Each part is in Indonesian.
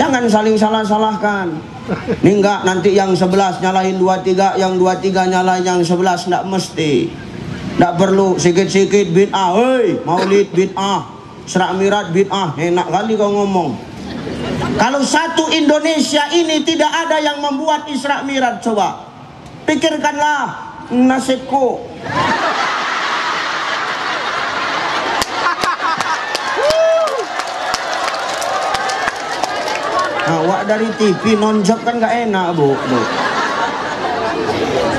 Jangan saling salah-salahkan. Ini enggak, nanti yang 11 nyalahin 23, yang 23 nyalahin yang 11, enggak mesti. Enggak perlu sikit-sikit bid'ah. Hei, maulid bid'ah, Isra Mi'raj bid'ah. Enak kali kau ngomong. Kalau satu Indonesia ini tidak ada yang membuat Isra Mi'raj, coba pikirkanlah nasibku. Awak dari TV nonjok kan gak enak, Bu.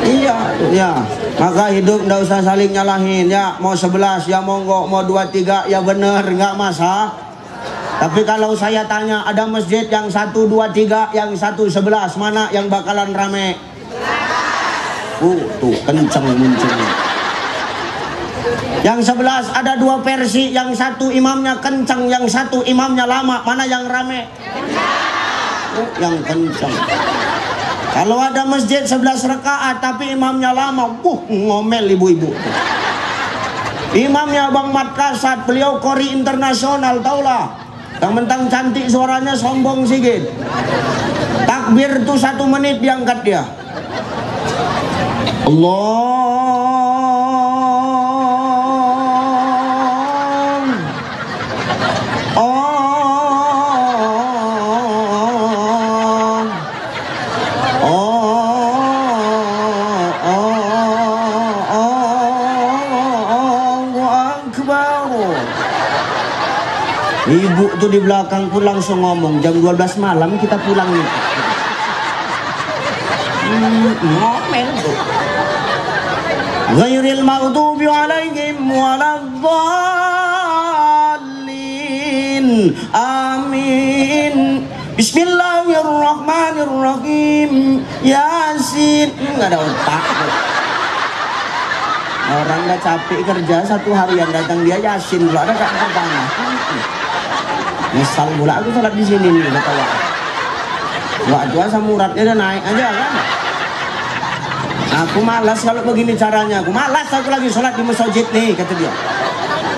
Iya, ya. Maka hidup ndak usah saling nyalahin ya. Mau 11 ya monggo, mau 23 ya bener, nggak masalah. Tapi kalau saya tanya, ada masjid yang 1, 2, 3, yang 1, 11, mana yang bakalan rame? Tuh kenceng munculnya. Yang 11 ada 2 versi, yang 1 imamnya kenceng, yang 1 imamnya lama, mana yang rame? Yang kenceng. Kalau ada masjid 11 rakaat tapi imamnya lama, ngomel ibu-ibu. Imamnya Bang Mat Kasat, beliau kori internasional, taulah. Yang mentang cantik suaranya sombong sikit. Takbir tuh 1 menit diangkat dia. Allah. Ibu tuh di belakang pun langsung ngomong, jam 12 malam kita pulang nih. Ngomel tuh. Ghairil maghdubi alaihim waladdallin. Amin. Bismillahirrahmanirrahim. Yasin. Enggak ada otak. Orang nggak capek kerja 1 harian datang dia Yasin dulu, ada nggak pertama. Misal pula aku sholat di sini nih, kata Wak. Waktu asam uratnya udah naik aja kan. Aku malas kalau begini caranya. Aku malas, aku lagi sholat di masjid nih, kata dia.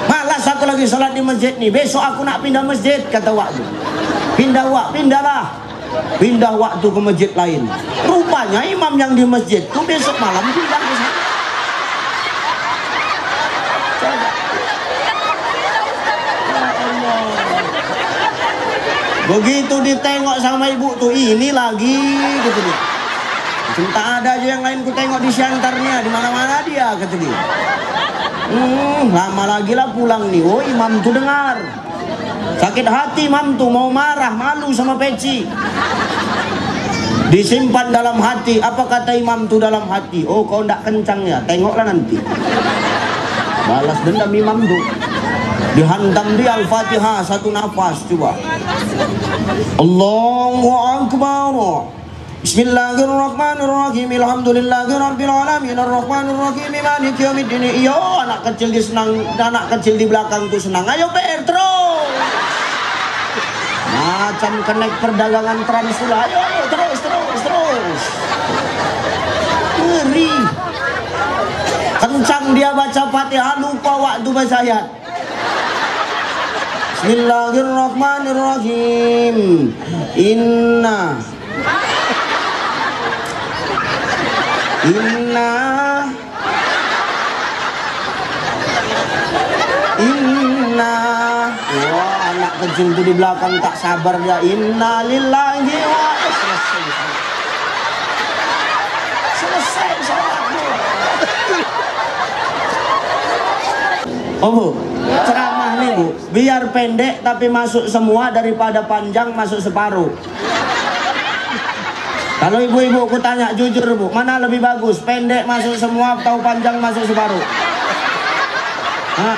Malas aku lagi sholat di masjid nih. Besok aku nak pindah masjid, kata Wak. Pindah Wak, pindahlah. Pindah waktu ke masjid lain. Rupanya imam yang di masjid tuh besok malam pindah ke sana. Begitu ditengok sama ibu tuh, ini lagi gitu dia. Cinta ada aja yang lain ku tengok di syantarnya, di mana-mana dia, kata dia. Lama lagi lah pulang nih. Oh, imam tuh dengar. Sakit hati imam tuh, mau marah, malu sama peci. Disimpan dalam hati. Apa kata imam tuh dalam hati? Oh, kau ndak kencang ya, tengoklah nanti. Balas dendam imam tuh. Dihantam dia Al-Fatihah 1 nafas, coba. Allahu Akbar. Bismillahirrahmanirrahim. Alhamdulillahirabbil alamin arrahmanir rahim maliki yaumiddin. Yo, anak kecil di belakang tuh senang. Ayo PR terus. Macam kenek perdagangan Transula. Ayo terus. Ngeri. Kencang dia baca Fatihah, lupa waktu baca ayat. Bismillahirrahmanirrahim. Inna wah, anak kecil itu di belakang tak sabar ya. Inna lillahi wa selesai sholatnya. Oh Bu, ceramah nih Bu, biar pendek tapi masuk semua daripada panjang masuk separuh. Kalau ibu-ibu aku tanya jujur Bu, mana lebih bagus? Pendek masuk semua atau panjang masuk separuh? Hah?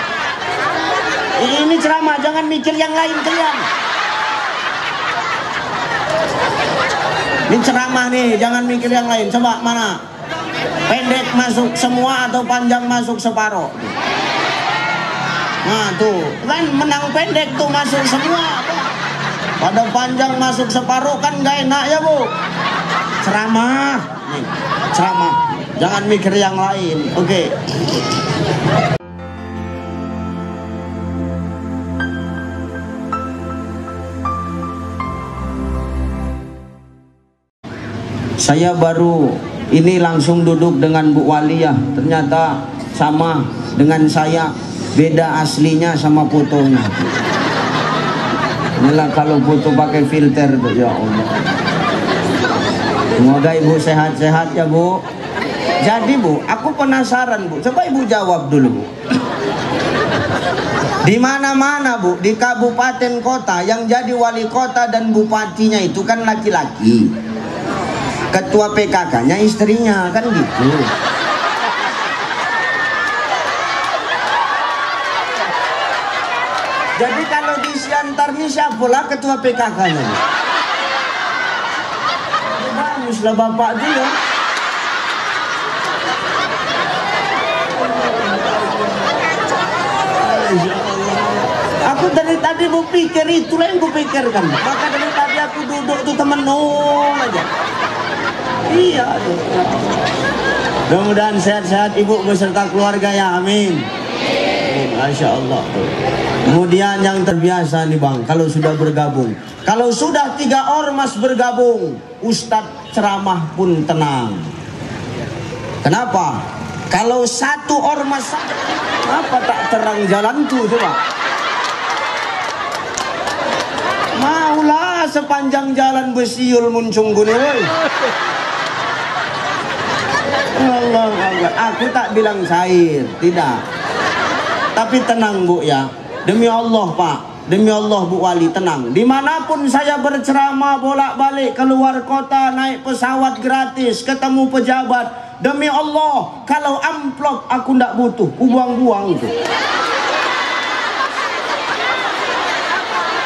Ini ceramah, jangan mikir yang lain kalian. Ini ceramah nih, jangan mikir yang lain. Coba mana? Pendek masuk semua atau panjang masuk separuh? Nah tuh, kan menang pendek tuh masuk semua. Pada panjang masuk separuh kan gak enak ya Bu. Ceramah, nih, ceramah. Jangan mikir yang lain, oke. Saya baru ini langsung duduk dengan Bu Waliyah, ternyata sama dengan saya, beda aslinya sama fotonya. Inilah kalau foto pakai filter tuh, ya Allah. Semoga Ibu sehat-sehat ya Bu. Jadi Bu, aku penasaran Bu, coba Ibu jawab dulu Bu. Di mana-mana Bu, di kabupaten kota yang jadi wali kota dan bupatinya itu kan laki-laki. Ketua PKK-nya istrinya, kan gitu. Jadi kalau di Siantar ini siapalah ketua PKK-nya? Baguslah bapak dia. Aku dari tadi mau pikir, itulah yang ku pikirkan. Maka dari tadi aku duduk tuh temenung aja. Iya tuh. Mudah-mudahan sehat-sehat ibu beserta keluarga ya, amin. Masya Allah tuh. Kemudian yang terbiasa nih Bang, kalau sudah bergabung, kalau sudah 3 ormas bergabung, Ustadz ceramah pun tenang. Kenapa? Kalau 1 ormas, apa tak terang jalan tuh coba? Maulah sepanjang jalan besiul muncung gune woi. Allah, aku tak bilang cair, tidak. Tapi tenang Bu ya. Demi Allah Pak, demi Allah Bu Wali, tenang. Dimanapun saya berceramah bolak-balik keluar kota, naik pesawat gratis, ketemu pejabat, demi Allah, kalau amplop aku ndak butuh, ku buang-buang itu.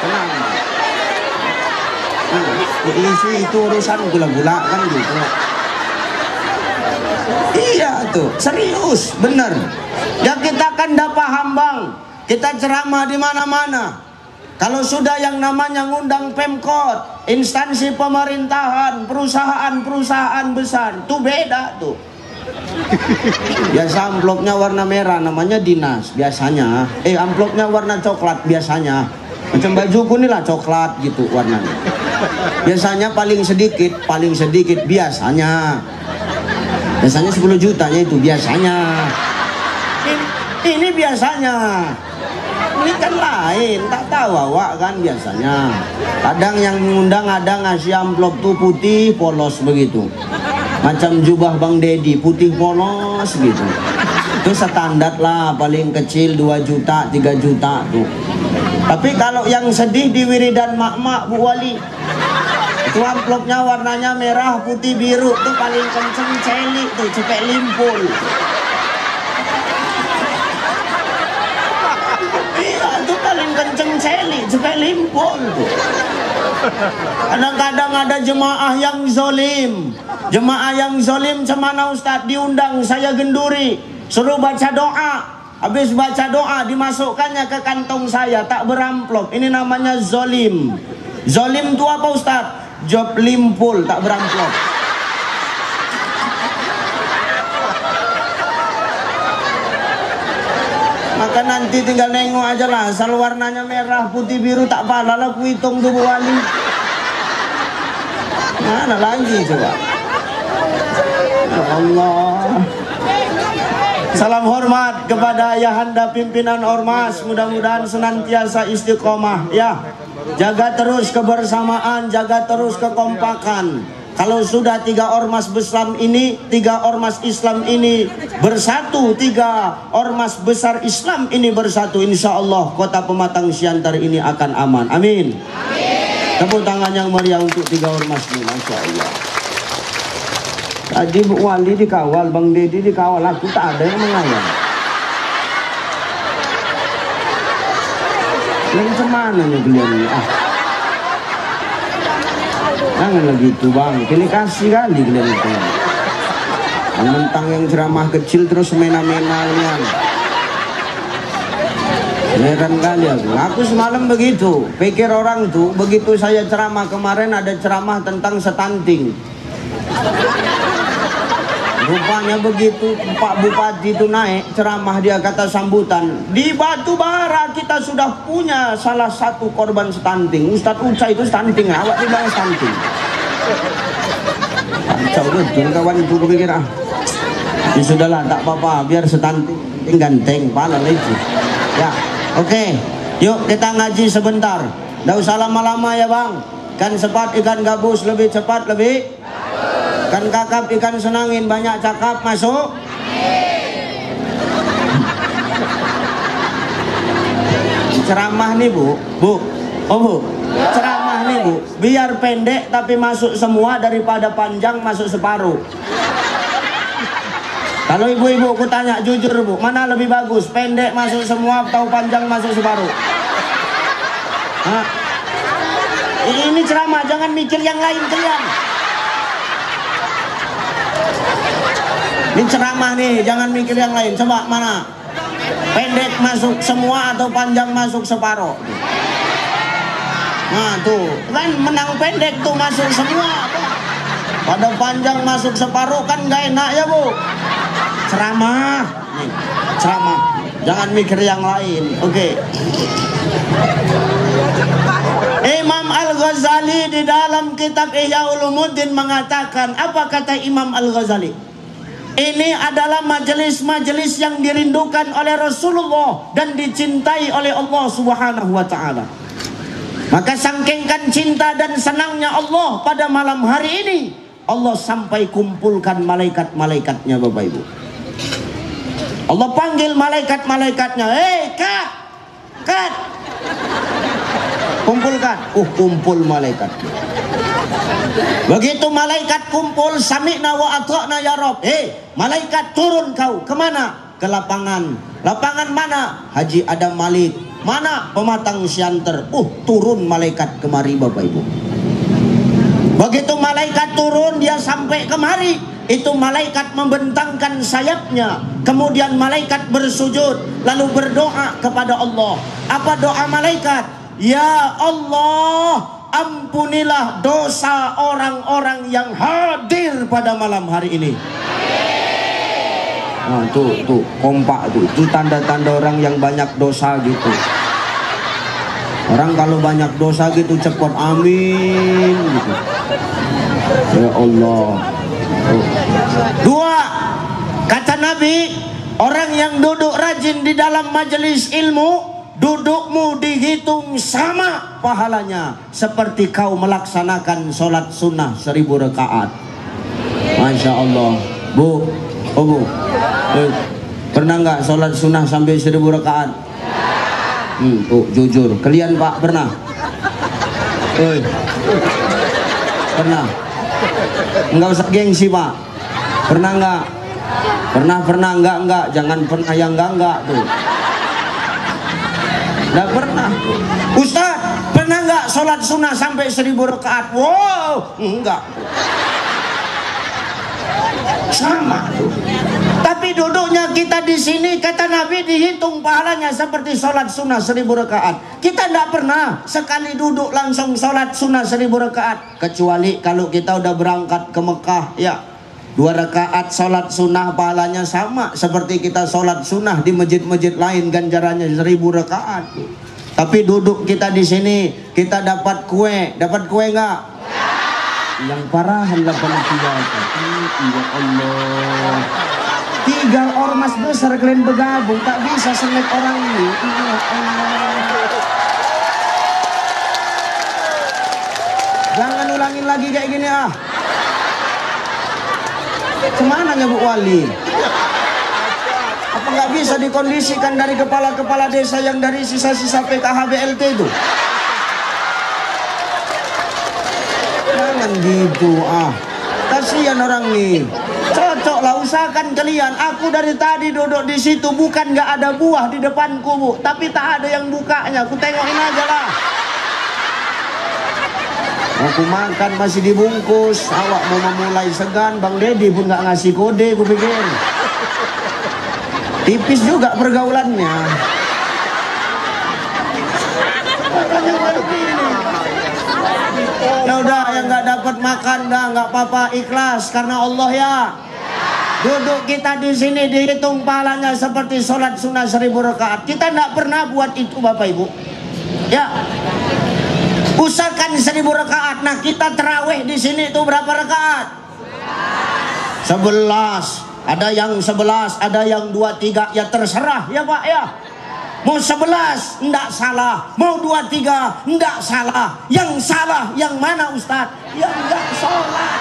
Tenang. Isi itu urusan gula-gula kan gitu. Iya tuh, serius, bener. Ya kita kan ndak paham Bang. Kita ceramah di mana-mana. Kalau sudah yang namanya ngundang Pemkot, instansi pemerintahan, perusahaan-perusahaan besar, tuh beda tuh. Biasa amplopnya warna merah, namanya dinas biasanya. Amplopnya warna coklat biasanya. Macam bajuku nih lah coklat gitu warnanya. Biasanya paling sedikit biasanya. Biasanya 10 jutanya itu biasanya. Ini biasanya. Ini kan lain, tak tahu awak kan biasanya. Kadang yang mengundang ada ngasih amplop tuh putih polos begitu. Macam jubah Bang Dedi, putih polos gitu. Itu standar lah, paling kecil 2 juta, 3 juta tuh. Tapi kalau yang sedih di wiridan mak-mak Bu Wali, itu amplopnya warnanya merah, putih, biru tuh paling kenceng celik tuh, cepet limpul. Paling kenceng celik, cepet limpul tuh. Kadang-kadang ada jemaah yang zolim. Jemaah yang zolim cemana Ustadz, diundang saya genduri, suruh baca doa. Habis baca doa dimasukkannya ke kantong saya, tak beramplop. Ini namanya zolim. Zolim itu apa Ustadz? Job limpul, tak beramplop. Maka nanti tinggal nengok aja lah, asal warnanya merah, putih, biru tak pala lah, ku hitung tuh Bu Wali. Mana lagi coba? Ya Allah. Salam hormat kepada Ayahanda pimpinan ormas, mudah-mudahan senantiasa istiqomah ya. Jaga terus kebersamaan, jaga terus kekompakan. Kalau sudah 3 ormas Islam ini, 3 ormas Islam ini bersatu, 3 ormas besar Islam ini bersatu, insya Allah kota Pematang Siantar ini akan aman. Amin. Tepuk tangan yang meriah untuk 3 ormas ini, masya Allah. Tadi Bu Wali dikawal, Bang Dedi dikawal, aku tak ada yang mengawal. Yang cemana nih beliau ini? Jangan lagi itu Bang, pilih kasih kali kalian itu. Mentang yang ceramah kecil terus mena-menanya. Heran kali aku semalam begitu. Pikir orang tuh begitu saya ceramah kemarin ada ceramah tentang stunting. Rupanya begitu Pak Bupati itu naik ceramah, dia kata sambutan, di Batubara kita sudah punya salah satu korban stunting. Ustadz Uca itu stunting, awak bilang stunting. Kacau betul kawan itu kupikir ah. Ya sudahlah, tak apa-apa, biar setanting ganteng, pala itu. Ya, oke. Yuk kita ngaji sebentar. Nggak usah lama-lama ya bang. Kan cepat ikan gabus lebih cepat lebih. Kan kakap ikan senangin banyak cakap masuk. Ceramah nih bu, oh bu, ceramah nih bu, biar pendek tapi masuk semua daripada panjang masuk separuh. Kalau ibu-ibu aku tanya jujur bu, mana lebih bagus, pendek masuk semua atau panjang masuk separuh? Hah? Ini ceramah, jangan mikir yang lain kalian. Ini ceramah nih, jangan mikir yang lain. Coba mana? Pendek masuk semua atau panjang masuk separuh? Nah tuh, kan menang pendek tuh masuk semua. Pada panjang masuk separuh kan gak enak ya bu. Ceramah, nih, ceramah. Jangan mikir yang lain. Oke. Imam Al-Ghazali di dalam kitab Ihya Ulumuddin mengatakan, apa kata Imam Al-Ghazali? Ini adalah majelis-majelis yang dirindukan oleh Rasulullah dan dicintai oleh Allah Subhanahu wa taala. Maka sangkingkan cinta dan senangnya Allah pada malam hari ini, Allah sampai kumpulkan malaikat-malaikatnya Bapak Ibu. Allah panggil malaikat-malaikatnya, "Hei, kat. Kumpulkan." Kumpul malaikat. Begitu malaikat kumpul, sami'na wa ata'na ya Rabb. Malaikat turun kau kemana? Ke lapangan. Lapangan mana? Haji Adam Malik. Mana? Pematang Siantar. Turun malaikat kemari Bapak Ibu. Begitu malaikat turun, dia sampai kemari. Itu malaikat membentangkan sayapnya. Kemudian malaikat bersujud, lalu berdoa kepada Allah. Apa doa malaikat? Ya Allah, ampunilah dosa orang-orang yang hadir pada malam hari ini. Nah, tuh kompak tuh. Itu tanda-tanda orang yang banyak dosa gitu. Orang kalau banyak dosa gitu cepat amin gitu. Ya Allah. Dua, kata Nabi, orang yang duduk rajin di dalam majelis ilmu, dudukmu dihitung sama pahalanya seperti kau melaksanakan sholat sunnah 1000 rakaat. Masya Allah. Bu, pernah nggak sholat sunnah sampai 1000 rakaat? Jujur, kalian Pak pernah? Pernah? Enggak usah gengsi Pak. Pernah nggak? Pernah enggak, jangan pernah yang enggak tuh. Nggak pernah. Ustaz, pernah nggak sholat sunnah sampai 1000 rakaat? Wow, enggak. Sama tuh. Tapi duduknya kita di sini, kata Nabi, dihitung pahalanya seperti sholat sunnah 1000 rakaat. Kita tidak pernah sekali duduk langsung sholat sunnah 1000 rakaat. Kecuali kalau kita udah berangkat ke Mekah, ya 2 rakaat sholat sunnah pahalanya sama seperti kita sholat sunnah di masjid-masjid lain, ganjarannya 1000 rakaat. Tapi duduk kita di sini, kita dapat kue nggak? Yang parahan 83. Ya Allah. 3 ormas besar kalian bergabung, tak bisa selek orang ini. Ya Allah. Jangan ulangin lagi kayak gini ah. Kemana ya Bu Wali? Apa nggak bisa dikondisikan dari kepala-kepala desa yang dari sisa-sisa PKH BLT itu? Jangan gitu ah. Kasihan orang nih. Cocoklah, usahakan kalian. Aku dari tadi duduk di situ, bukan nggak ada buah di depanku Bu, tapi tak ada yang bukanya. Aku tengokin aja lah. Aku makan masih dibungkus. Awak mau memulai segan, Bang Deddy pun nggak ngasih kode, aku pikir. Tipis juga pergaulannya. Ya udah, yang nggak dapat makan dah nggak apa-apa, ikhlas karena Allah ya. Duduk kita di sini dihitung pahalanya seperti sholat sunnah 1000 rakaat. Kita nggak pernah buat itu Bapak Ibu. Ya. Usahakan 1000 rakaat. Nah kita terawih di sini itu berapa rakaat? 11. Ada yang 11, ada yang 23, ya terserah ya Pak ya. Mau 11 enggak salah, mau 23 enggak salah. Yang salah yang mana Ustadz? Yang enggak sholat.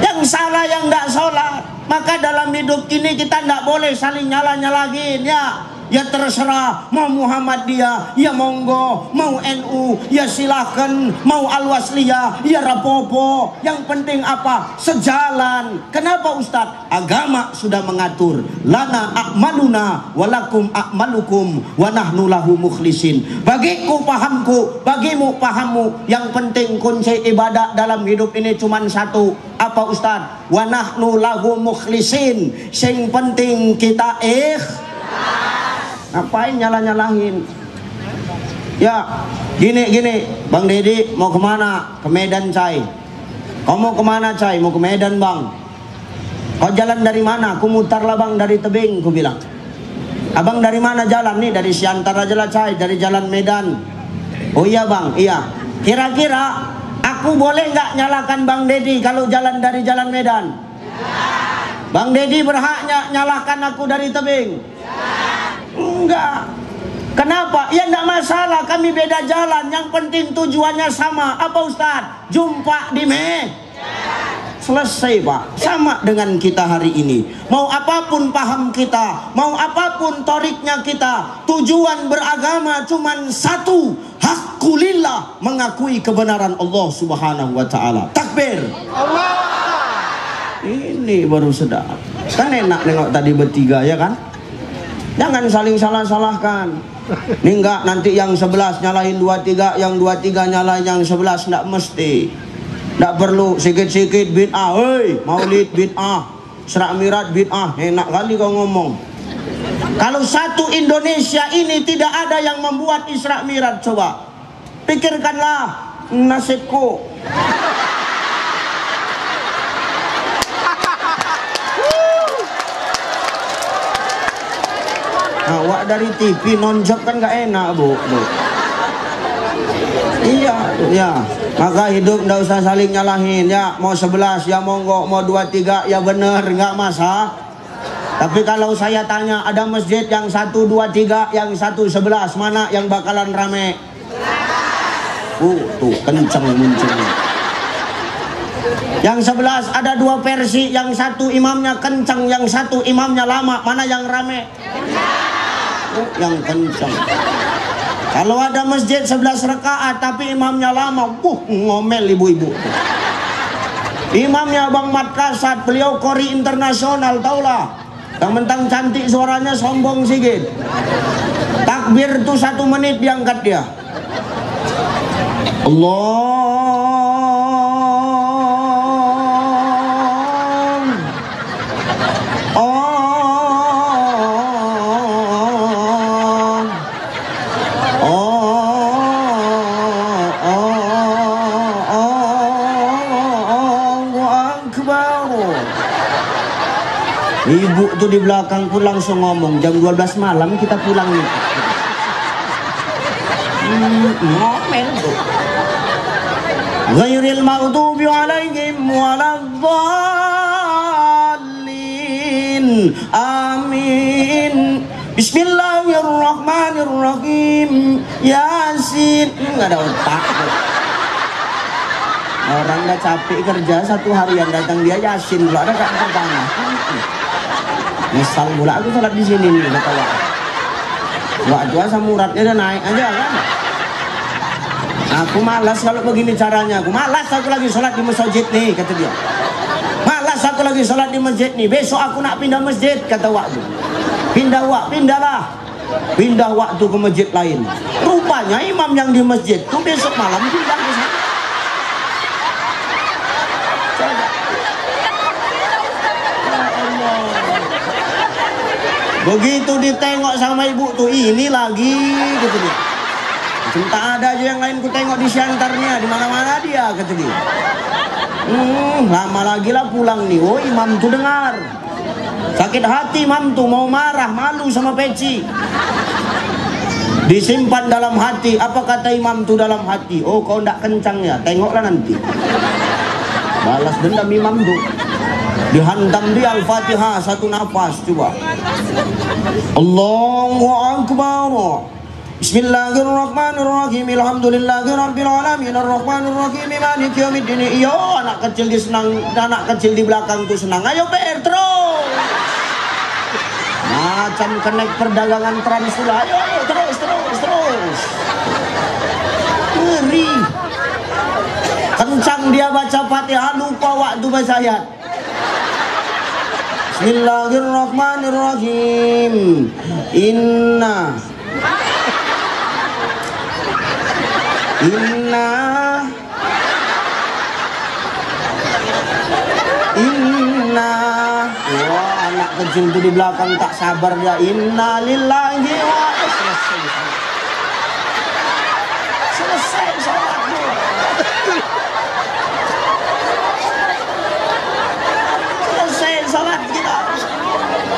Yang salah yang enggak sholat. Maka dalam hidup ini kita enggak boleh saling nyalah-nyalahin ya. Ya terserah, mau Muhammadiyah, ya monggo, mau NU, ya silahkan, mau Al-Wasliyah, ya rapopo. Yang penting apa? Sejalan. Kenapa Ustadz? Agama sudah mengatur. Lana a'maluna, walakum a'malukum, wa nahnu lahu mukhlisin. Bagiku pahamku, bagimu pahammu. Yang penting kunci ibadah dalam hidup ini cuma satu. Apa Ustadz? Wa nahnu lahu mukhlisin. Sing penting kita Ngapain nyalah-nyalahin? Ya, gini, Bang Dedi mau kemana? Ke Medan, Cai. Kau mau kemana, Cai? Mau ke Medan, Bang. Kau jalan dari mana? Aku mutarlah, Bang, dari tebing, aku bilang. Abang dari mana jalan? Nih, dari Siantar aja lah, Cai, dari jalan Medan. Oh iya, Bang, iya. Kira-kira aku boleh nggak nyalakan Bang Dedi kalau jalan dari jalan Medan? Bang Dedi berhaknya nyalahkan aku dari tebing? Enggak. Kenapa? Ya enggak masalah, kami beda jalan. Yang penting tujuannya sama. Apa Ustadz? Jumpa di Selesai Pak. Sama dengan kita hari ini. Mau apapun paham kita, mau apapun toriknya kita, tujuan beragama cuman satu. Haqqulillah, mengakui kebenaran Allah Subhanahu wa Ta'ala. Takbir. Allah. Ini baru sedap. Kan enak nengok tadi bertiga ya kan? Jangan saling salah-salahkan. Ini enggak, nanti yang 11 nyalahin 23, yang 23 nyalahin yang 11, enggak mesti. Enggak perlu sikit-sikit bid'ah. Hei, maulid bid'ah, Isra Mi'raj bid'ah. Enak kali kau ngomong. Kalau satu Indonesia ini tidak ada yang membuat Isra Mi'raj, coba pikirkanlah nasibku. Awak dari TV nonjok kan gak enak bu. Iya ya, maka hidup ndak usah saling nyalahin ya. Mau 11 ya monggo, mau 23 ya bener, nggak masalah. Tapi kalau saya tanya, ada masjid yang 1, 2, 3, yang 1, 11, mana yang bakalan rame? Tuh kenceng munculnya. Yang 11 ada 2 versi, yang 1 imamnya kenceng, yang 1 imamnya lama, mana yang rame? Yang kencang. Kalau ada masjid 11 rakaat tapi imamnya lama, ngomel ibu-ibu. Imamnya Bang Mat Kasat, beliau kori internasional, taulah. Yang mentang cantik suaranya sombong sikit. Takbir tuh 1 menit diangkat dia. Allah. Ibu tuh di belakang pun langsung ngomong, jam 12 malam kita pulang nih. Ngomel tuh. Ghairil maghdubi alaihim waladdallin. Amin. Bismillahirrahmanirrahim. Yasin. Enggak ada otak. Orang udah capek kerja 1 harian, datang dia Yasin pula, ada gak pertama. Misal pula aku sholat di sini nih, kata waktu asam uratnya udah naik aja kan. Aku malas kalau begini caranya. Aku malas, aku lagi sholat di masjid nih, kata dia. Malas aku lagi sholat di masjid nih. Besok aku nak pindah masjid, kata waktu. Pindahlah. Pindah waktu ke masjid lain. Rupanya imam yang di masjid tuh besok malam pindah ke sana. Begitu ditengok sama ibu tuh, ini lagi gitu dia. Entah ada aja yang lain ku tengok di Siantarnya, di mana-mana dia, kata dia. Lama lagi lah pulang nih. Oh, imam tuh dengar. Sakit hati imam tuh, mau marah, malu sama peci. Disimpan dalam hati. Apa kata imam tuh dalam hati? Oh, kau ndak kencang ya, tengoklah nanti. Balas dendam imam tuh. Dihantam dia Al-Fatihah satu nafas, coba. Allahu Akbar. Bismillahirrahmanirrahim. Alhamdulillahirabbil alamin arrahmanir rahim maliki yaumiddin. Iyo, anak kecil di belakang tuh senang. Ayo PR terus. Macam kenek perdagangan Transula. Ayo terus. Ngeri. Kencang dia baca Fatihah, lupa waktu baca ayat. Bismillahirrahmanirrahim. Inna wah, anak kecil itu di belakang tak sabar dia. Inna lillahi wa selesai sholatmu. Selesai sholat kita.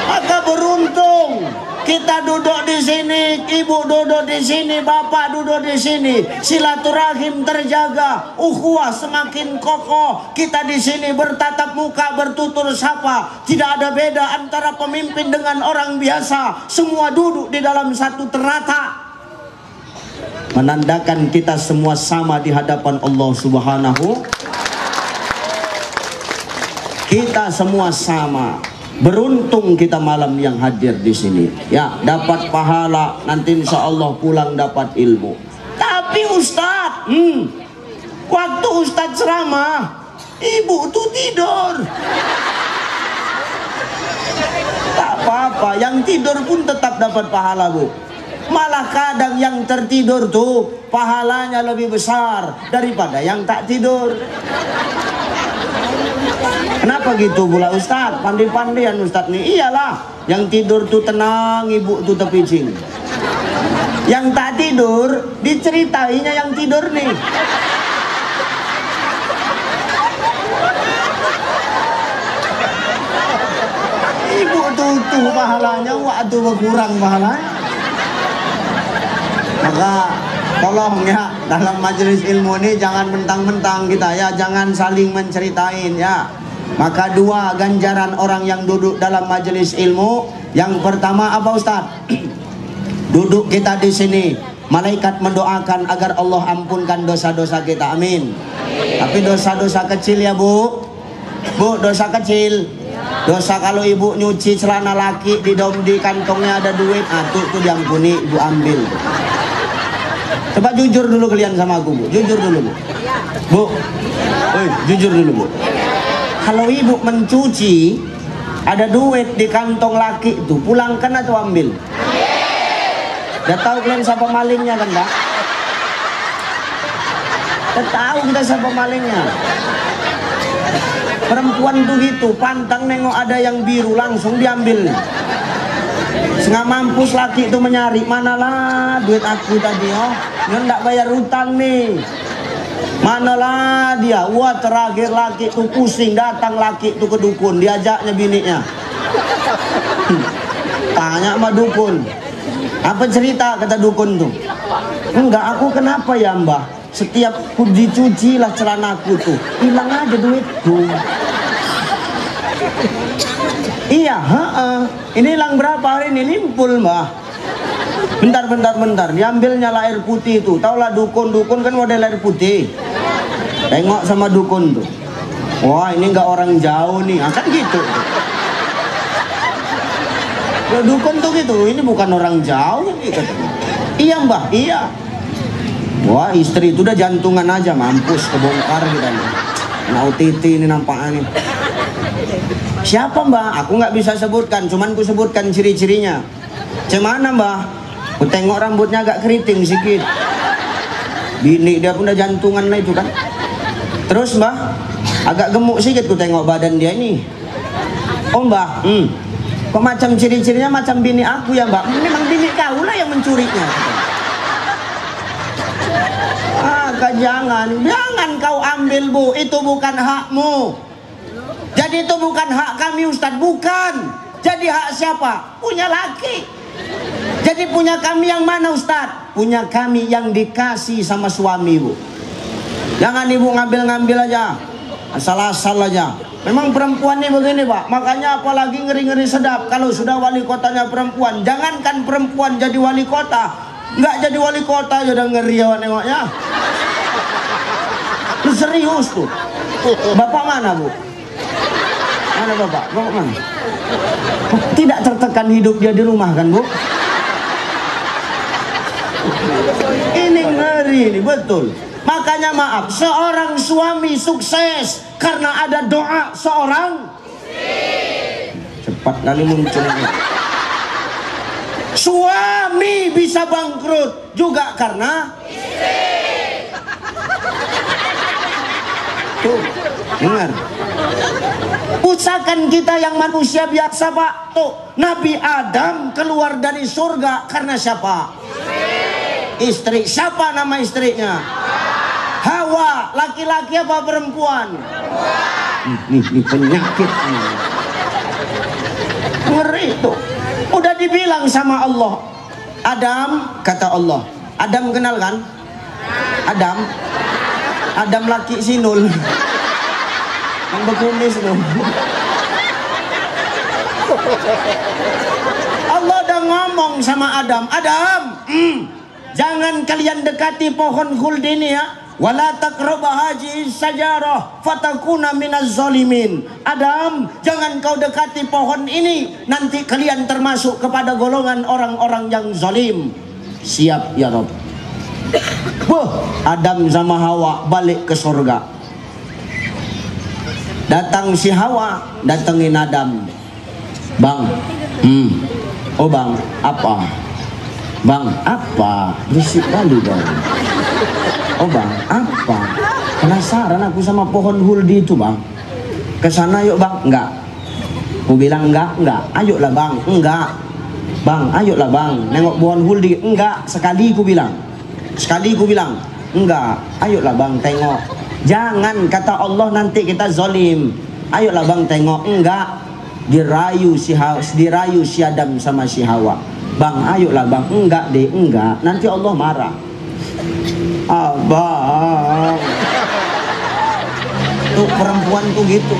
Maka beruntung kita duduk di sini, ibu duduk di sini, bapak duduk di sini. Silaturahim terjaga, ukhuwah semakin kokoh. Kita di sini bertatap muka, bertutur sapa. Tidak ada beda antara pemimpin dengan orang biasa. Semua duduk di dalam satu ternata. Menandakan kita semua sama di hadapan Allah Subhanahu. Kita semua sama. Beruntung kita malam yang hadir di sini. Ya, dapat pahala, nanti insya Allah pulang dapat ilmu. Tapi Ustadz, waktu Ustadz ceramah, ibu tuh tidur. Tak apa-apa, yang tidur pun tetap dapat pahala, Bu. Malah kadang yang tertidur tuh pahalanya lebih besar daripada yang tak tidur. Kenapa gitu pula Ustadz? Pandai-pandaian Ustadz nih. Iyalah, yang tidur tuh tenang, ibu tuh tepicing. Yang tak tidur, diceritainnya yang tidur nih. Ibu tuh pahalanya, waktu berkurang pahalanya. Maka tolong ya, dalam majelis ilmu ini jangan mentang-mentang kita ya, jangan saling menceritain ya. Maka dua ganjaran orang yang duduk dalam majelis ilmu. Yang pertama apa Ustaz? Duduk kita di sini, malaikat mendoakan agar Allah ampunkan dosa-dosa kita. Amin. Tapi dosa-dosa kecil ya Bu. Bu, dosa kecil. Dosa kalau ibu nyuci celana laki di kantongnya ada duit, tuh diampuni, ibu ambil. Coba jujur dulu kalian sama aku, Bu. Jujur dulu, Bu. Bu. Jujur dulu, Bu. Kalau ibu mencuci ada duit di kantong laki itu, pulangkan atau ambil? Udah tahu kalian siapa malingnya kan, Pak? Udah tahu kita siapa malingnya. Perempuan tuh gitu, pantang nengok ada yang biru langsung diambil. Setengah mampus laki itu menyari, manalah duit aku tadi, nggak bayar utang nih. Manalah dia, wah terakhir laki itu pusing, datang laki itu ke dukun, diajaknya bininya. Tanya sama dukun, apa cerita kata dukun tuh? Enggak, aku kenapa ya Mbah? Setiap ku dicuci lah celanaku tuh, hilang aja duitku. Iya, ini hilang berapa hari ini? Limpul Mbah. Bentar, diambilnya lah air putih itu. Taulah dukun kan model air putih. Tengok sama dukun tuh. Wah, ini nggak orang jauh nih. Kan gitu. Loh, dukun tuh gitu. Ini bukan orang jauh gitu. Iya Mbah, iya. Wah, istri itu udah jantungan aja, mampus kebongkar kita nih. Nah, titi ini nampaknya nih. Siapa Mbah? Aku nggak bisa sebutkan, cuman ku sebutkan ciri-cirinya. Cemana Mbah? Ku tengok rambutnya agak keriting sedikit. Bini dia pun udah jantungan lah itu kan. Terus Mbah, agak gemuk sedikit ku tengok badan dia ini. Oh Mbah, kok macam ciri-cirinya macam bini aku ya Mbah? Memang bini kau lah yang mencurinya. Jangan kau ambil Bu, itu bukan hakmu. Jadi itu bukan hak kami Ustadz, bukan. Jadi hak siapa? Punya laki. Jadi punya kami yang mana Ustadz? Punya kami yang dikasih sama suami Bu. Jangan ibu ngambil-ngambil aja. asal-asal aja. Memang perempuan ini begini Pak, makanya apalagi ngeri-ngeri sedap kalau sudah wali kotanya perempuan. Jangankan perempuan jadi wali kota, nggak jadi wali kota aja udah ngeri ya nengoknya. Lu serius tuh. Bapak mana Bu? Mana Bapak? Bapak mana? Tidak tertekan hidup dia di rumah kan Bu? Ini ngeri ini betul. Makanya maaf, seorang suami sukses karena ada doa seorang istri. Cepat kali munculnya. Suami bisa bangkrut juga karena istri. Tuh, dengar. Usahakan kita yang manusia biasa Pak. Tuh, Nabi Adam keluar dari surga karena siapa? Istri. Siapa nama istrinya? Hawa. Laki-laki apa perempuan? Ini penyakit ini. Ngeri itu. Udah dibilang sama Allah. Adam, kata Allah. Adam kenal kan? Adam laki sinul. Yang berkumis tuh. Allah udah ngomong sama Adam. Jangan kalian dekati pohon khuld ini ya. Wala taqrabah hadhihi syajarah fatakuna minaz zalimin. Adam, jangan kau dekati pohon ini, nanti kalian termasuk kepada golongan orang-orang yang zalim. Siap ya Rabb. Adam sama Hawa balik ke surga. Datang si Hawa, datengin Adam. Bang, oh bang, apa? Bang, apa? Berisik kali bang. Oh bang, apa? Penasaran aku sama pohon huldi itu bang. Kesana yuk bang. Enggak. Aku bilang enggak. Ayolah bang. Enggak. Bang, ayolah bang. Nengok pohon huldi. Enggak. Sekali ku bilang. Enggak. Ayolah bang, tengok. Jangan kata Allah nanti kita zalim. Ayolah bang, tengok. Enggak. Dirayu si Adam sama si Hawa. Bang, ayolah bang. Enggak deh, enggak. Nanti Allah marah. Abang, tuh perempuan tuh gitu.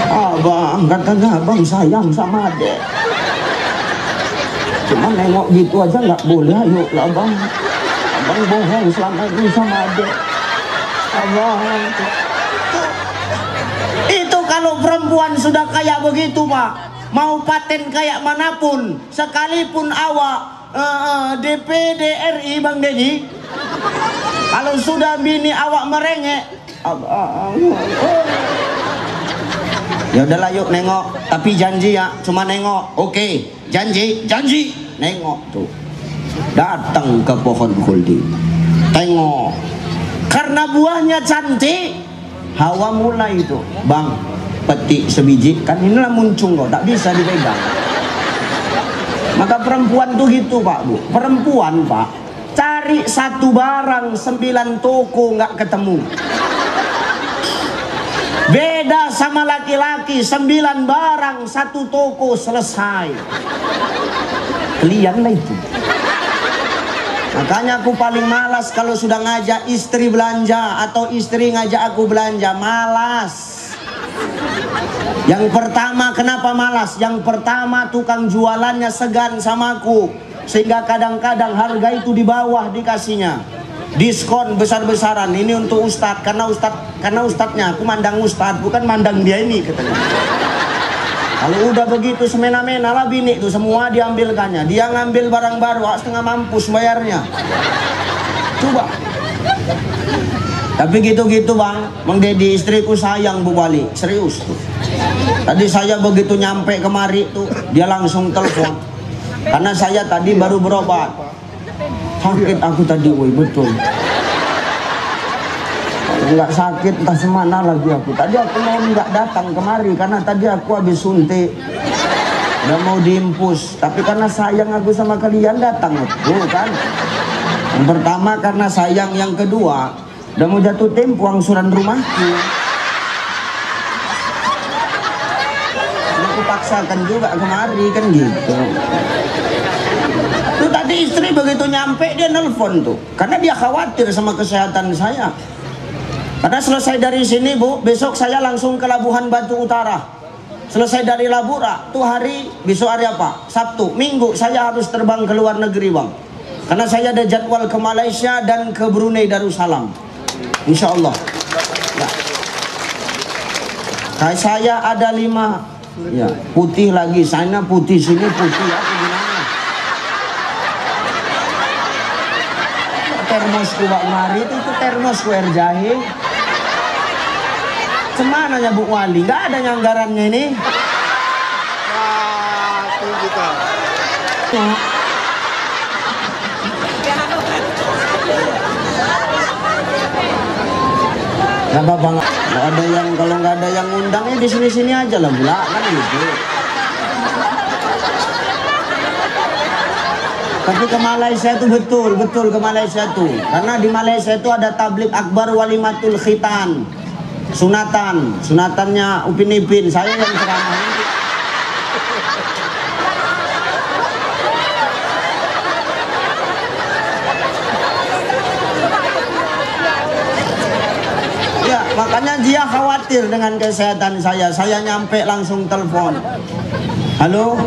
Abang, katanya abang sayang sama adek. Cuma nengok gitu aja nggak boleh. Ayo lah bang, abang bohong selama ini sama adek. Abang, itu kalau perempuan sudah kayak begitu Pak, mau paten kayak manapun, sekalipun awak DPD RI Bang Dedi, kalau sudah bini awak merengek, ya udahlah yuk nengok, tapi janji ya, cuma nengok. Oke, janji, nengok tuh. Datang ke pohon khuldi, tengok, karena buahnya cantik. Hawa mulai itu, bang, petik sebiji, kan inilah muncung kok, tak bisa dipegang. Maka perempuan tuh gitu Pak Bu. Perempuan Pak, cari satu barang 9 toko nggak ketemu. Beda sama laki-laki, 9 barang 1 toko selesai. Kalian lah itu. Makanya aku paling malas kalau sudah ngajak istri belanja atau istri ngajak aku belanja, malas. Yang pertama, kenapa malas? Yang pertama, tukang jualannya segan sama aku, sehingga kadang-kadang harga itu di bawah dikasihnya. Diskon besar-besaran. Ini untuk ustadz, karena ustadznya aku mandang ustadz, bukan mandang dia ini katanya. Kalau udah begitu semena-mena lah bini itu semua diambilkannya. Dia ngambil barang baru, setengah mampus bayarnya. Coba. Tapi gitu-gitu bang, Bang Dedi, istriku sayang Bu Wali, serius tuh. Tadi saya begitu nyampe kemari tuh, dia langsung telepon. Karena saya tadi baru berobat. Sakit aku tadi, woi betul. Enggak sakit, entah semana lagi aku. Tadi aku mau nggak datang kemari karena tadi aku habis suntik. Udah mau diimpus, tapi karena sayang aku sama kalian datang tuh kan. Yang pertama karena sayang, yang kedua udah mau jatuh tempo angsuran rumahku. Aku paksakan juga kemari kan gitu. Tuh tadi istri begitu nyampe dia nelpon tuh, karena dia khawatir sama kesehatan saya. Karena selesai dari sini Bu, besok saya langsung ke Labuhan Batu Utara. Selesai dari Labura, tuh hari, besok hari apa? Sabtu, Minggu saya harus terbang ke luar negeri Bang. Karena saya ada jadwal ke Malaysia dan ke Brunei Darussalam. Insya Allah. Ya. Kayak saya ada 5 ya, putih lagi, sana putih, sini putih, apa gimana? Termosku Pak Mari itu termosku air jahe. Cemana ya Bu Wali? Nggak ada nyanggarannya ini. Itu kita. Gak apa-apa, kalau nggak ada yang undangnya di sini-sini aja lah, Bula, kan gitu. Tapi ke Malaysia itu betul ke Malaysia tuh, karena di Malaysia itu ada tablik akbar walimatul khitan, sunatannya Upin Ipin, saya yang ceramah. Ya, makanya dia khawatir dengan kesehatan saya. Saya nyampe langsung telepon. Halo,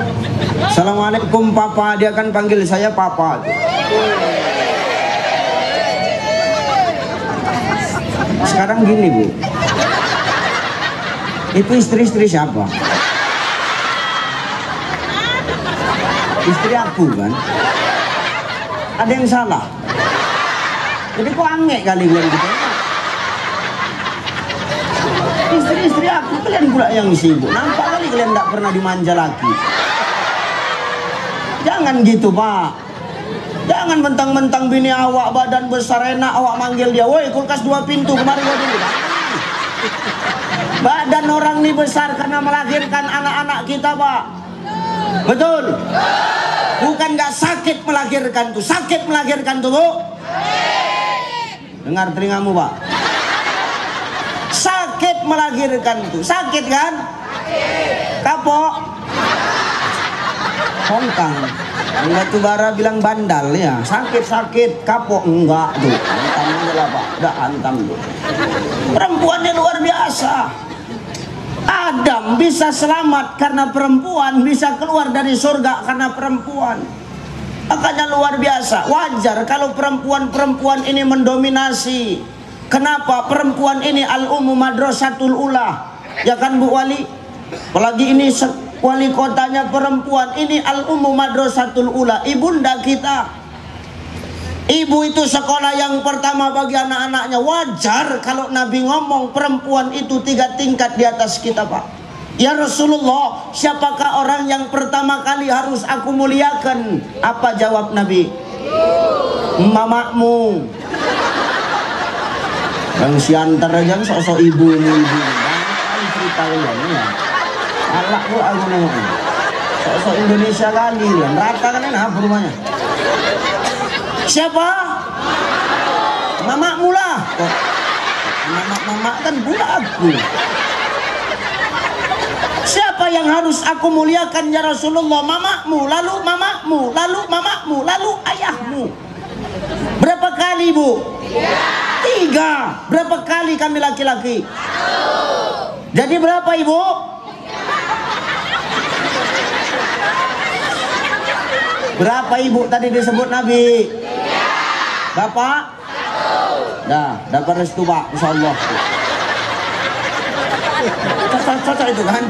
Assalamualaikum Papa. Dia kan panggil saya Papa. Sekarang gini Bu, itu istri siapa? Istri aku kan. Ada yang salah. Jadi kok aneh kali gue gitu. Istri aku, kalian pula yang sibuk. Nampak kali kalian tidak pernah dimanja lagi. Jangan gitu Pak. Jangan mentang-mentang bini awak badan besar enak, awak manggil dia, woi kulkas 2 pintu kemarin gua dulu. Badan orang ini besar karena melahirkan anak-anak kita Pak. Betul? Bukan nggak sakit melahirkan tuh, sakit melahirkan tuh Bu. Dengar telingamu Pak. Sakit melahirkan itu, sakit kan? Kapok, hongkang, batu bara bilang bandal ya, sakit kapok enggak tuh, hantam aja lah Pak, udah hantam tuh. Perempuannya luar biasa. Adam bisa selamat karena perempuan, bisa keluar dari surga karena perempuan. Makanya luar biasa. Wajar kalau perempuan ini mendominasi. Kenapa? Perempuan ini al-ummu madrasatul ula, ya kan Bu Wali? Apalagi ini wali kotanya perempuan, ini al-ummu madrasatul ula, ibunda kita. Ibu itu sekolah yang pertama bagi anak-anaknya. Wajar kalau Nabi ngomong perempuan itu 3 tingkat di atas kita Pak. Ya Rasulullah, siapakah orang yang pertama kali harus aku muliakan? Apa jawab Nabi? Mamamu. Yang siantar aja sosok ibu ini ibu. Kan cerita ya. Alak lu aku nengok. Sosok Indonesia kali ya. Rata kan enak rumahnya. Siapa? Mamakmu lah. Kok mamak kan pula aku. Siapa yang harus aku muliakan ya Rasulullah? Mamakmu, lalu mamakmu, lalu mamakmu, lalu ayahmu. Berapa kali Bu? 3. Berapa kali kami laki-laki? 1. Jadi berapa Ibu? 3. Berapa Ibu tadi disebut Nabi? 3. Bapak? 1. Dah, dapat restu Pak, insyaallah. Cocok itu kan?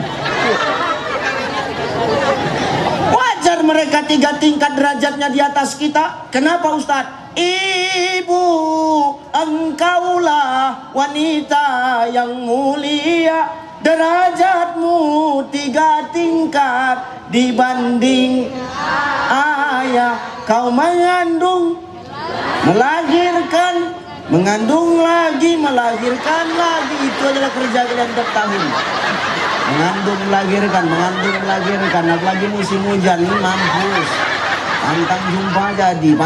Wajar mereka 3 tingkat derajatnya di atas kita. Kenapa Ustadz? Ibu, engkaulah wanita yang mulia, derajatmu 3 tingkat dibanding ayah. Kau mengandung, melahirkan, mengandung lagi, melahirkan lagi. Itu adalah kerja kalian tiap tahun. Mengandung, melahirkan, apalagi musim hujan, mampus. Pantang jumpa jadi.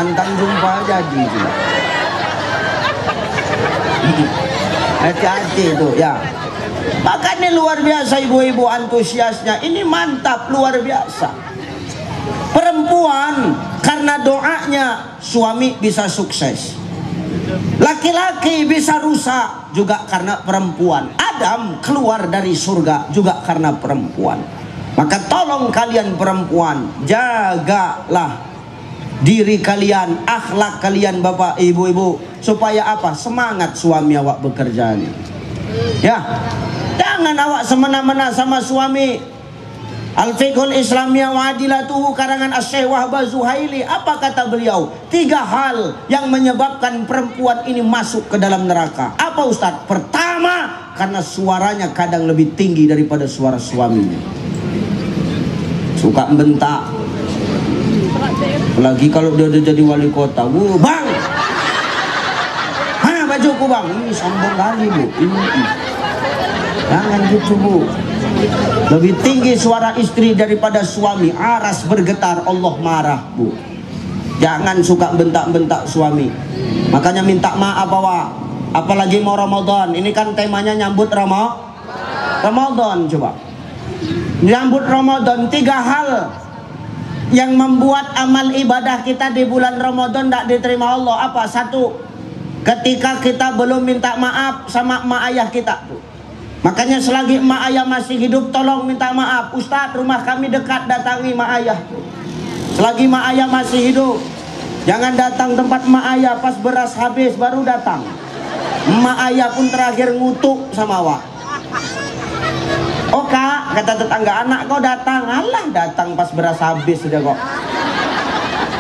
Hati-hati itu ya. Makanya luar biasa ibu-ibu antusiasnya. Ini mantap, luar biasa. Perempuan karena doanya suami bisa sukses. Laki-laki bisa rusak juga karena perempuan. Adam keluar dari surga juga karena perempuan. Maka tolong kalian perempuan, jagalah diri kalian, akhlak kalian bapak ibu-ibu, supaya apa? Semangat suami awak bekerja nih. Ya, jangan awak semena-mena sama suami. Al-Fiqhul Islamiyah wa Adilatuhu karangan Asy-Syaikh Wahbah Zuhaili, apa kata beliau? 3 hal yang menyebabkan perempuan ini masuk ke dalam neraka. Apa Ustadz? Pertama, karena suaranya kadang lebih tinggi daripada suara suaminya. Suka bentak. Apalagi kalau dia udah jadi wali kota. Bang, mana bajuku bang? Ini sombong kali bu. Jangan gitu bu. Lebih tinggi suara istri daripada suami. Aras bergetar, Allah marah bu. Jangan suka bentak-bentak suami. Makanya minta maaf awak. Apalagi mau Ramadan. Ini kan temanya nyambut Ramadan. Coba nyambut Ramadan, 3 hal yang membuat amal ibadah kita di bulan Ramadan tidak diterima Allah. Apa? 1, ketika kita belum minta maaf sama emak ayah kita tuh. Makanya selagi emak ayah masih hidup, tolong minta maaf. Ustadz, rumah kami dekat, datangi emak ayah. Selagi emak ayah masih hidup, jangan datang tempat emak ayah pas beras habis baru datang. Emak ayah pun terakhir ngutuk sama awak. Oh kak, kata tetangga, anak kau datang. Alah, datang pas beras habis sudah kok.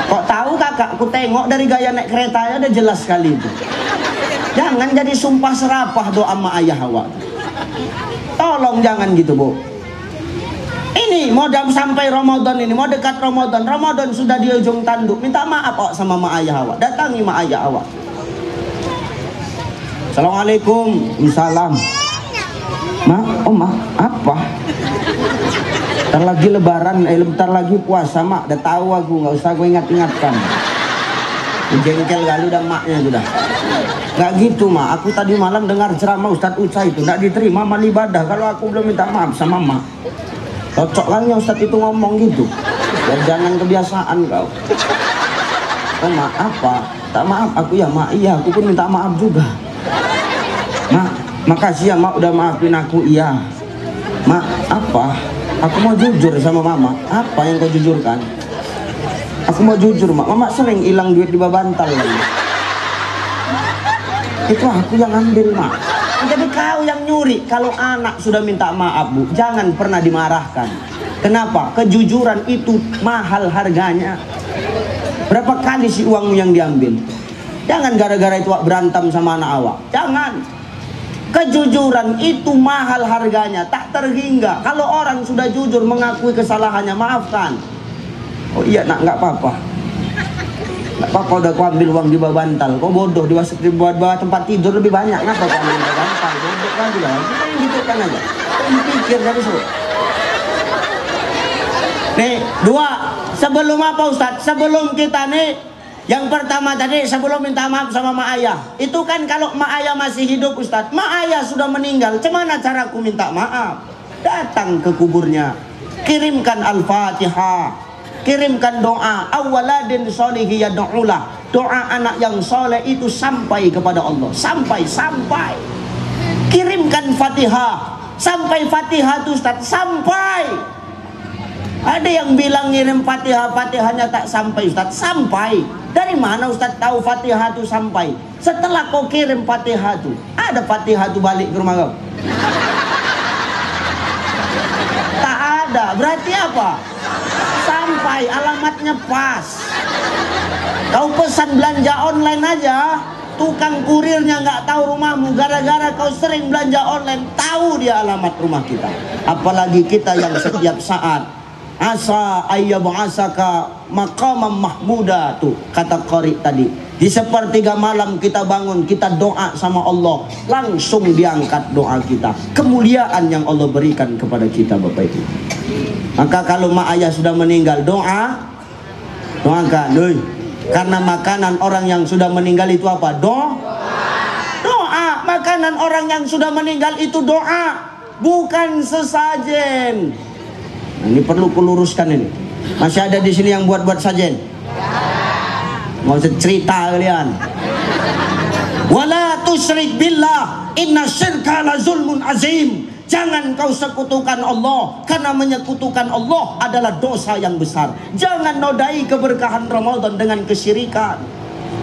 Kok tahu kakak, aku tengok dari gaya naik keretanya udah jelas sekali itu. Jangan jadi sumpah serapah doa sama ayah awak. Tolong jangan gitu bu. Ini mau sampai Ramadan ini, mau dekat Ramadan. Ramadan sudah di ujung tanduk. Minta maaf awak sama mak ayah awak. Datangi mak ayah awak. Assalamualaikum. Salam. Mak, oh mak, apa? Bentar lagi lebaran, bentar lagi puasa mak. Udah tahu aku, nggak usah gue ingat-ingatkan. Jengkel kali udah maknya sudah. Nggak gitu mak, aku tadi malam dengar ceramah Ustadz Uca itu nggak diterima amal ibadah kalau aku belum minta maaf sama mak. Cocok kan ya Ustadz itu ngomong gitu. Ya jangan kebiasaan kau. Oh mak, apa? Tak maaf aku ya mak, iya aku pun minta maaf juga. Mak, makasih ya mak udah maafin aku. Iya mak, apa? Aku mau jujur sama mama. Apa yang kau jujurkan? Aku mau jujur mak, mama sering hilang duit di babantal lagi. Itu aku yang ambil mak. Jadi kau yang nyuri. Kalau anak sudah minta maaf bu, jangan pernah dimarahkan. Kenapa? Kejujuran itu mahal harganya. Berapa kali sih uangmu yang diambil? Jangan gara-gara itu berantem sama anak awak. Jangan. Kejujuran itu mahal harganya, tak terhingga. Kalau orang sudah jujur mengakui kesalahannya, maafkan. Oh iya nak, nggak apa-apa. Nggak apa-apa, udah kau ambil uang di bawah bantal. Kau bodoh, di bawah tempat tidur lebih banyak. Ngapa kau ambil di bawah bantal? Bodoh kan juga. Kita yang gitu kan aja. Pikir dari situ. Nih, 2. Sebelum apa Ustadz? Sebelum kita nih, yang pertama tadi sebelum minta maaf sama mak ayah. Itu kan kalau mak ayah masih hidup Ustadz. Mak ayah sudah meninggal. Cemana caraku minta maaf? Datang ke kuburnya. Kirimkan Al-Fatihah. Kirimkan doa. Awaladin solihi yad'ulah. Doa anak yang soleh itu sampai kepada Allah. Sampai. Kirimkan Fatihah. Sampai Fatihah itu Ustadz. Sampai. Ada yang bilang ngirim Fatihahnya tak sampai Ustadz. Sampai. Dari mana Ustadz tahu Fatihah itu sampai? Setelah kau kirim Fatihah itu, ada Fatihah itu balik ke rumah kau? Tak ada. Berarti apa? Sampai, alamatnya pas. Kau pesan belanja online aja, tukang kurirnya nggak tahu rumahmu. Gara-gara kau sering belanja online, tahu dia alamat rumah kita. Apalagi kita yang setiap saat asa ayyab'asaka maqamam mahmuda, tuh kata qari tadi. Di sepertiga malam kita bangun, kita doa sama Allah, langsung diangkat doa kita. Kemuliaan yang Allah berikan kepada kita Bapak Ibu. Maka kalau mak ayah sudah meninggal, doakan. Karena makanan orang yang sudah meninggal itu apa? Doa. Makanan orang yang sudah meninggal itu doa, bukan sesajen. Ini perlu kuluruskan ini. Masih ada di sini yang buat sajen? Mau cerita kalian? Wala tusyrik billah, inna syirka la zulmun azim. Jangan kau sekutukan Allah, karena menyekutukan Allah adalah dosa yang besar. Jangan nodai keberkahan Ramadan dengan kesyirikan.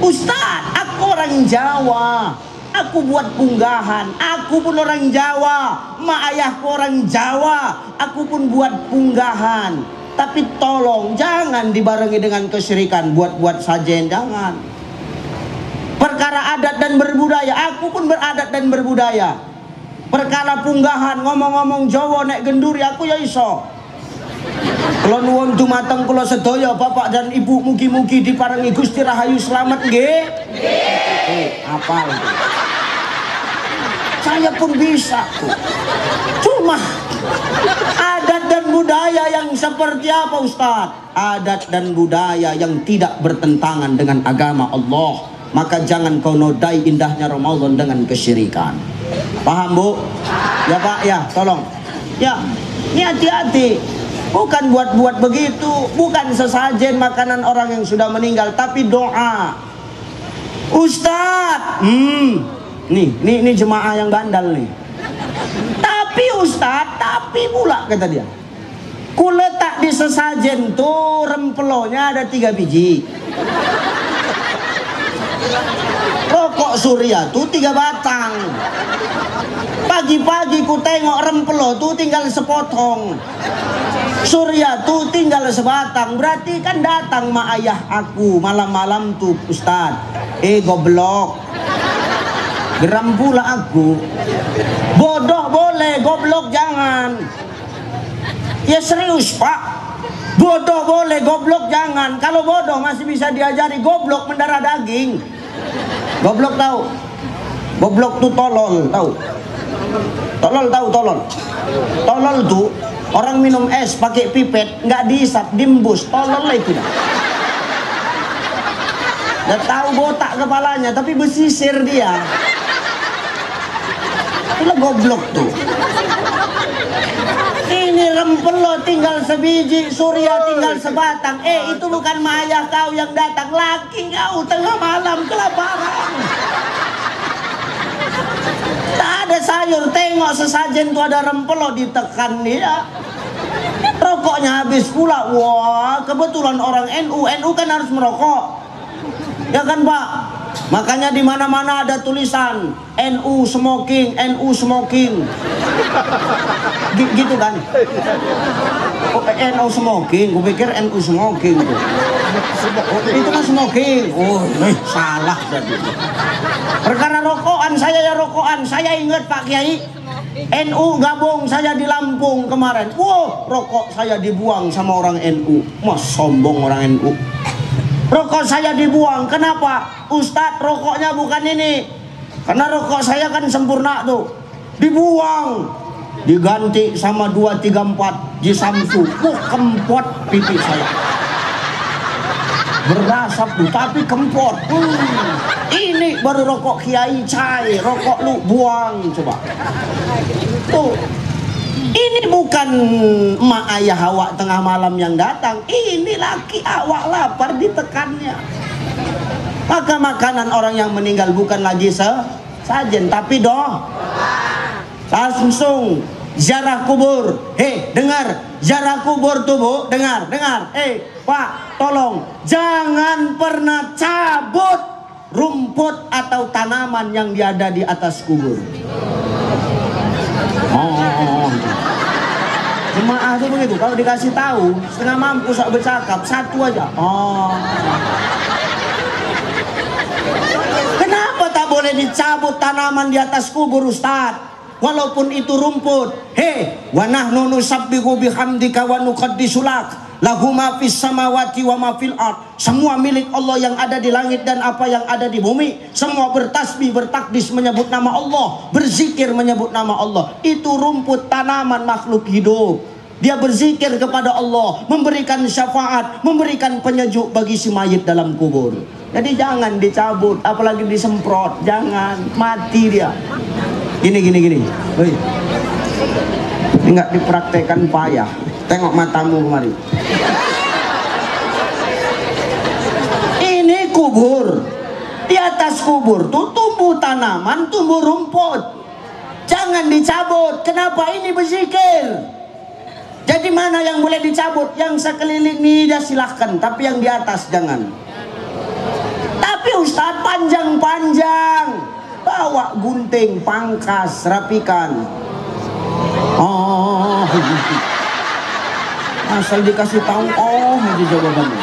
Ustaz, aku orang Jawa, aku buat unggahan. Aku pun orang Jawa, mak ayahku orang Jawa, aku pun buat unggahan. Tapi tolong jangan dibarengi dengan kesyirikan, buat-buat sajen, jangan. Perkara adat dan berbudaya, aku pun beradat dan berbudaya. Perkara punggahan, ngomong-ngomong Jawa nek genduri aku ya iso. Kalau nuwun dumateng kula sedaya bapak dan ibu, mugi-mugi diparingi Gusti Rahayu selamat nggih. Apal. Saya pun bisa. Cuma adat dan budaya yang seperti apa Ustaz? Adat dan budaya yang tidak bertentangan dengan agama Allah. Maka jangan kau nodai indahnya Ramadan dengan kesyirikan. Paham Bu? Ya Pak, ya tolong. Ya, ini hati-hati. Bukan buat-buat begitu, bukan sesajen makanan orang yang sudah meninggal, tapi doa. Ustadz, nih jemaah yang bandal nih. Tapi Ustadz, tapi pula kata dia, ku letak di sesajen tuh rempelonya ada 3 biji. Rokok Surya tuh 3 batang. Pagi-pagi ku tengok rempelo tuh tinggal sepotong. Surya tuh tinggal sebatang. Berarti kan datang mak ayah aku malam-malam tuh Ustaz. Goblok. Geram pula aku. Bodoh boleh, goblok jangan. Ya serius Pak. Bodoh boleh, goblok jangan. Kalau bodoh masih bisa diajari, goblok mendarah daging. Goblok tahu? Goblok tuh tolol, tahu? Tolol tahu tolol? Tolol tuh orang minum es pakai pipet nggak diisap, diembus, tolol lah itu. Nggak tahu botak kepalanya tapi besisir dia. Itulah goblok tuh. Ini rempelo tinggal sebiji, Surya tinggal sebatang. Itu bukan ayah kau yang datang, laki kau tengah malam kelaparan. Tak ada sayur, tengok sesajen tuh ada rempelo, ditekan dia. Rokoknya habis pula. Wah, kebetulan orang NU kan harus merokok. Ya kan Pak? Makanya di mana-mana ada tulisan NU smoking, NU smoking. Gitu kan? Oh, NU smoking, gue pikir NU smoking tuh. Oh, itu kan smoking. Oh, salah berarti. Perkara rokokan, saya ya rokokan. Saya ingat Pak Kiai, NU gabung saya di Lampung kemarin. Wow, rokok saya dibuang sama orang NU. Mas sombong orang NU. Rokok saya dibuang. Kenapa? Ustadz, rokoknya bukan ini. Karena rokok saya kan sempurna tuh. Dibuang. Diganti sama 2, 3, 4 Jisamsu. Kempot pipi saya. Berasap tuh, tapi kempot. Ini baru rokok Kiai Cai. Rokok lu buang coba. Tuh. Ini bukan emak ayah awak tengah malam yang datang. Ini laki awak lapar ditekannya. Maka makanan orang yang meninggal bukan lagi sajen, tapi langsung ziarah kubur. Dengar, ziarah kubur tuh Bu, dengar. Pak, tolong jangan pernah cabut rumput atau tanaman yang ada di atas kubur. Jemaah tuh begitu, kalau dikasih tahu setengah mampu sok bercakap, satu aja. Kenapa tak boleh dicabut tanaman di atas kubur Ustaz? Walaupun itu rumput. Wa nahnu nusabbihu bihamdika wa nuqaddisu lak. Lahu ma fis samawati wa ma fil ard. Semua milik Allah yang ada di langit dan apa yang ada di bumi. Semua bertasbih, bertakdis menyebut nama Allah, berzikir menyebut nama Allah. Itu rumput, tanaman, makhluk hidup. Dia berzikir kepada Allah, memberikan syafaat, memberikan penyejuk bagi si mayit dalam kubur. Jadi jangan dicabut, apalagi disemprot. Jangan, mati dia. Gini. Woi. Enggak dipraktekkan payah. Tengok matamu kemari. Ini kubur. Di atas atas kubur tuh tumbuh tanaman, tumbuh rumput. Jangan dicabut. Kenapa? Ini berzikir. Jadi mana yang boleh dicabut? Yang sekeliling ini dia silahkan, tapi yang di atas jangan. Tapi Ustaz panjang-panjang, bawa gunting, pangkas, rapikan. Oh, asal dikasih tahu, oh, itu jawabannya.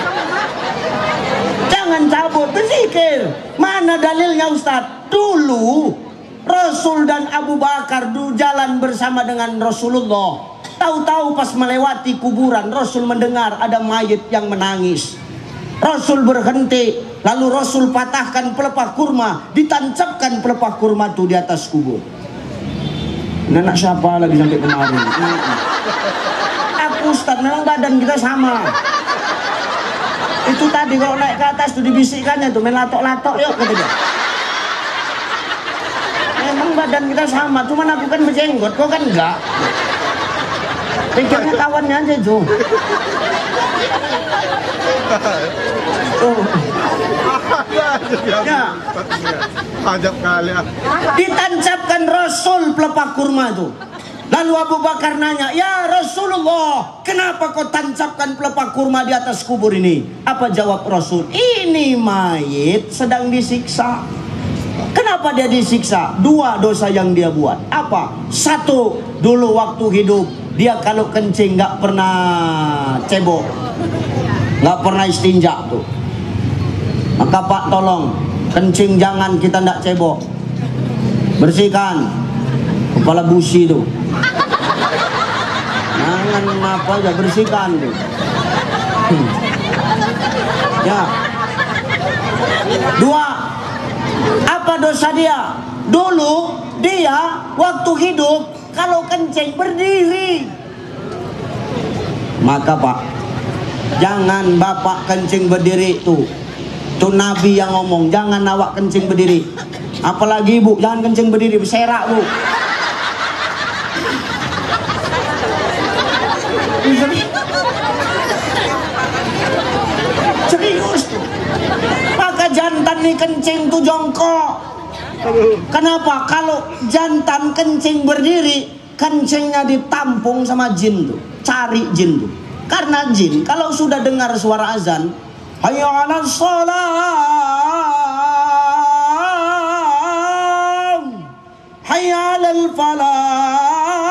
Jangan cabut, berzikir. Mana dalilnya Ustaz? Dulu Rasul dan Abu Bakar jalan bersama dengan Rasulullah. Tahu-tahu pas melewati kuburan, Rasul mendengar ada mayit yang menangis. Rasul berhenti, lalu Rasul patahkan pelepah kurma, ditancapkan pelepah kurma itu di atas kubur. Anak siapa lagi sampai kemarin? Aku Ustaz, memang badan kita sama. Itu tadi kalau naik ke atas tuh dibisikkannya tuh, main latok-latok yuk kata dia. Memang badan kita sama, cuman aku kan berjenggot, kau kan enggak. Pikirnya kawannya aja tuh. Ya. Ajab kali. Ditancapkan Rasul pelepah kurma itu. Lalu Abu Bakar nanya, ya Rasulullah, kenapa kau tancapkan pelepah kurma di atas kubur ini? Apa jawab Rasul? Ini mayit sedang disiksa. Kenapa dia disiksa? Dua dosa yang dia buat. Apa? Satu, dulu waktu hidup dia kalau kencing nggak pernah cebok, nggak pernah istinja tuh. Maka Pak tolong, kencing jangan kita nggak cebok, bersihkan kepala busi tuh. Jangan apa aja, bersihkan tuh. Ya. Dua, apa dosa dia? Dulu dia waktu hidup kalau kencing berdiri. Maka Pak, jangan Bapak kencing berdiri tuh. Itu Nabi yang ngomong, jangan awak kencing berdiri. Apalagi Ibu, jangan kencing berdiri, berserak Bu. Serius tuh. Maka jantan nih kencing tuh jongkok. Kenapa? Kalau jantan kencing berdiri, kencingnya ditampung sama jin tuh. Cari jin tuh. Karena jin kalau sudah dengar suara azan, hayya 'alas shalah, hayya 'alal falah,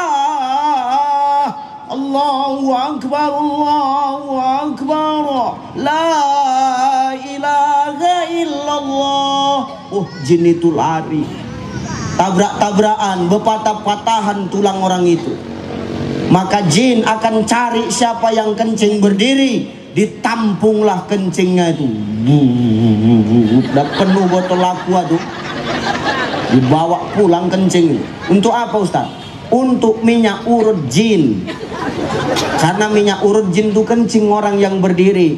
Allahu akbar, Allahu akbar, la ilaha illallah. Oh, jin itu lari. Tabrak-tabrakan, berpatah-patahan tulang orang itu. Maka jin akan cari siapa yang kencing berdiri, ditampunglah kencingnya itu. Udah penuh botol aqua tuh, dibawa pulang kencing. Untuk apa Ustaz? Untuk minyak urut jin. Karena minyak urut jin itu kencing orang yang berdiri.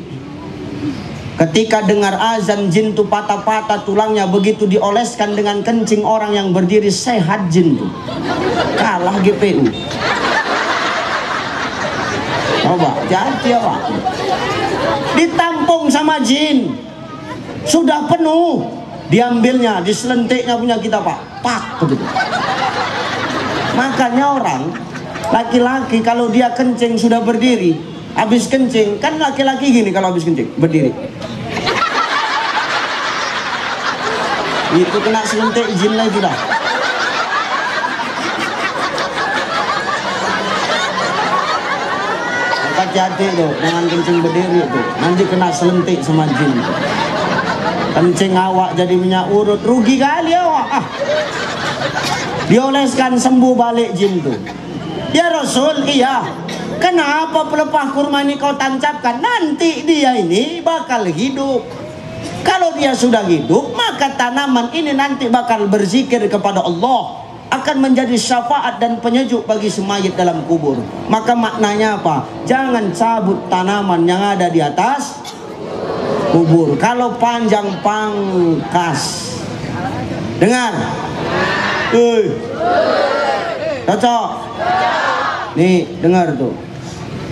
Ketika dengar azan, jin itu patah-patah tulangnya, begitu dioleskan dengan kencing orang yang berdiri, sehat jin tuh. Kalah GPU. Coba, jadi apa? Ditampung sama jin. Sudah penuh, diambilnya, diselentiknya punya kita Pak. Pak, begitu. Makanya orang, laki-laki kalau dia kencing sudah berdiri, habis kencing, kan laki-laki gini kalau habis kencing, berdiri. Itu kena selentik jin lagi dah. Hati-hati tuh dengan kencing berdiri tuh, nanti kena selentik sama jin. Kencing awak jadi minyak urut, rugi kali awak. Dioleskan sembuh balik jin tuh. Ya Rasul, iya. Kenapa pelepah kurma ini kau tancapkan? Nanti dia ini bakal hidup. Kalau dia sudah hidup, maka tanaman ini nanti bakal berzikir kepada Allah, akan menjadi syafaat dan penyejuk bagi semayit dalam kubur. Maka maknanya apa? Jangan cabut tanaman yang ada di atas kubur. Kalau panjang pangkas. Dengar. Cocok. Nih, dengar tuh.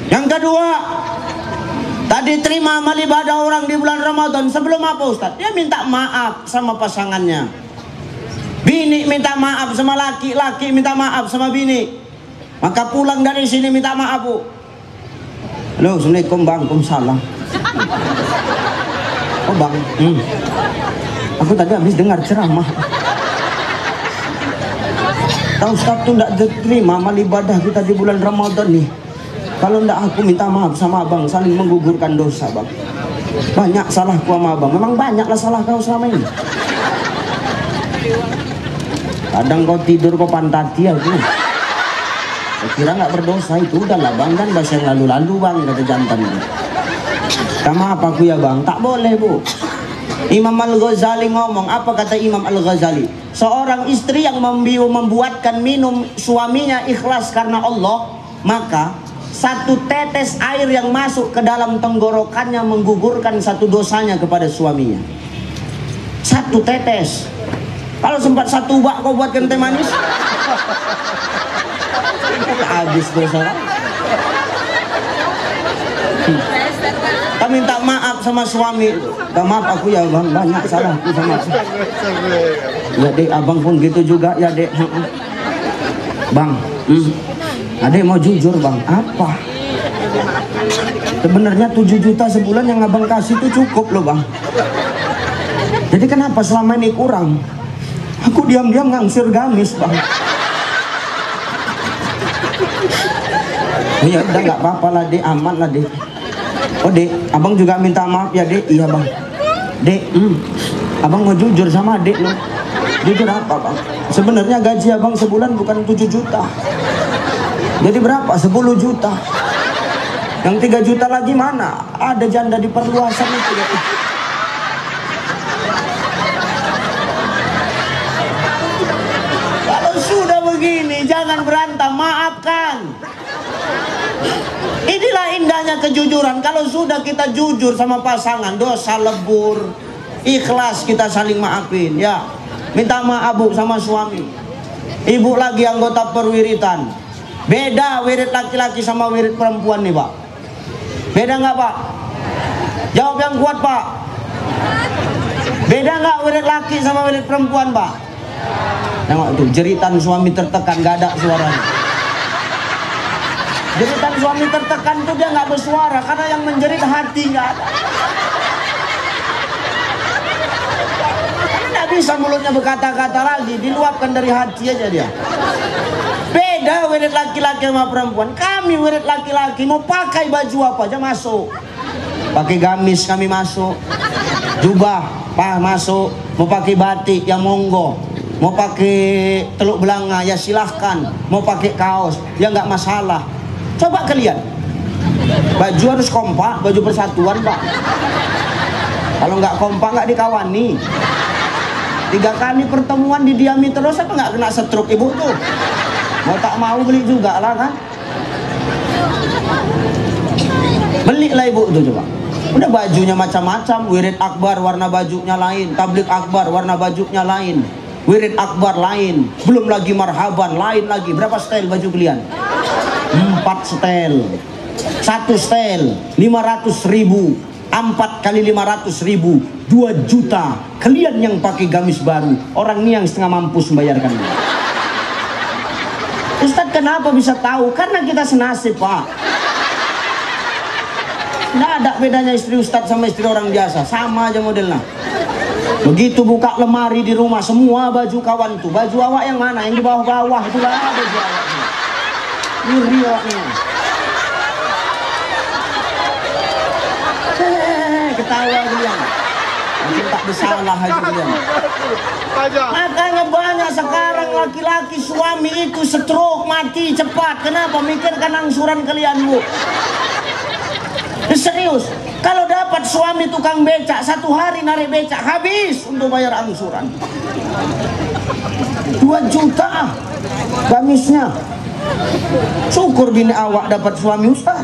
Yang kedua, Tadi terima amal ibadah orang di bulan Ramadan. Sebelum apa Ustaz? Dia minta maaf sama pasangannya. Bini minta maaf sama laki, laki minta maaf sama bini. Maka pulang dari sini minta maaf, Bu. Halo, Assalamualaikum Bang. Waalaikumsalam. Oh Bang, aku tadi habis dengar ceramah. Tahu Ustaz tuh tidak diterima amal ibadah kita di bulan Ramadan nih. Kalau tidak aku minta maaf sama abang, saling menggugurkan dosa Bang. Banyak salahku sama abang. Memang banyaklah salah kau selama ini. Kadang kau tidur kau pantati aku. Saya kira nggak berdosa itu. Udahlah Bang, kan bahasa yang lalu-lalu Bang, kata jantan. Minta maaf aku ya Bang. Tak boleh Bu. Imam Al-Ghazali ngomong, apa kata Imam Al-Ghazali? Seorang istri yang membuatkan minum suaminya ikhlas karena Allah, maka satu tetes air yang masuk ke dalam tenggorokannya menggugurkan satu dosanya kepada suaminya. Satu tetes. Kalau sempat satu bak kau buatkan teh manis, habis dosa. Kami minta maaf sama suami. Maaf aku ya Bang, banyak salahku sama. Ya Dek, abang pun gitu juga ya Dek. Bang, Adek mau jujur Bang, apa? Sebenarnya 7 juta sebulan yang abang kasih itu cukup loh Bang. Jadi kenapa selama ini kurang? Aku diam-diam ngangsir gamis Bang. Oh ya udah nggak apa-apa lah Dek, aman lah Dek. Oh Dek, abang juga minta maaf ya Dek. Iya Bang. Dek, abang mau jujur sama Dek loh. Jujur apa Bang? Sebenarnya gaji abang sebulan bukan 7 juta. Jadi berapa? 10 juta. Yang 3 juta lagi mana? Ada janda di perluasan itu ya. Kalau sudah begini jangan berantem, maafkan. Inilah indahnya kejujuran. Kalau sudah kita jujur sama pasangan, dosa lebur, ikhlas kita saling maafin ya. Minta maaf Bu sama suami. Ibu lagi anggota perwiritan. Beda wirid laki-laki sama wirid perempuan nih Pak. Beda nggak Pak? Jawab yang kuat Pak. Beda nggak wirid laki sama wirid perempuan Pak? Tengok tuh, jeritan suami tertekan nggak ada suaranya. Jeritan suami tertekan tuh dia nggak bersuara karena yang menjerit hati nggak ada. Nggak bisa mulutnya berkata-kata lagi, diluapkan dari hati aja dia. Beda wirid laki-laki sama perempuan. Kami wirid laki-laki mau pakai baju apa aja masuk. Pakai gamis kami masuk, jubah masuk, mau pakai batik ya monggo, mau pakai teluk belanga ya silahkan, mau pakai kaos ya nggak masalah. Coba kalian, baju harus kompak, baju persatuan Pak. Kalau nggak kompak nggak dikawani. 3 kali pertemuan didiami terus apa nggak kena stroke ibu tuh? Mau tak mau beli juga lah kan? Belilah ibu tuh coba. Udah bajunya macam-macam, wirid akbar warna bajunya lain, tablik akbar warna bajunya lain, wirid akbar lain, belum lagi marhaban lain lagi. Berapa setel baju kalian? 4 setel. 1 setel 500.000. 4 kali 500.000, 2 juta. Kalian yang pakai gamis baru, orang ini yang setengah mampus membayarkan. Ustadz kenapa bisa tahu? Karena kita senasib Pak. Nggak ada bedanya istri Ustadz sama istri orang biasa, sama aja modelnya. Begitu buka lemari di rumah, semua baju kawan tuh. Baju awak yang mana? Yang di bawah-bawah itu lah baju awak. Iri awaknya. Ketawa dia. Mungkin tak bersalah aja dia. Makanya banyak sekarang laki-laki suami itu stroke, mati cepat. Kenapa? Mikirkan angsuran kalian Bu. Serius, kalau dapat suami tukang becak 1 hari narik becak habis untuk bayar angsuran. 2 juta gamisnya. Syukur bini awak dapat suami Ustaz.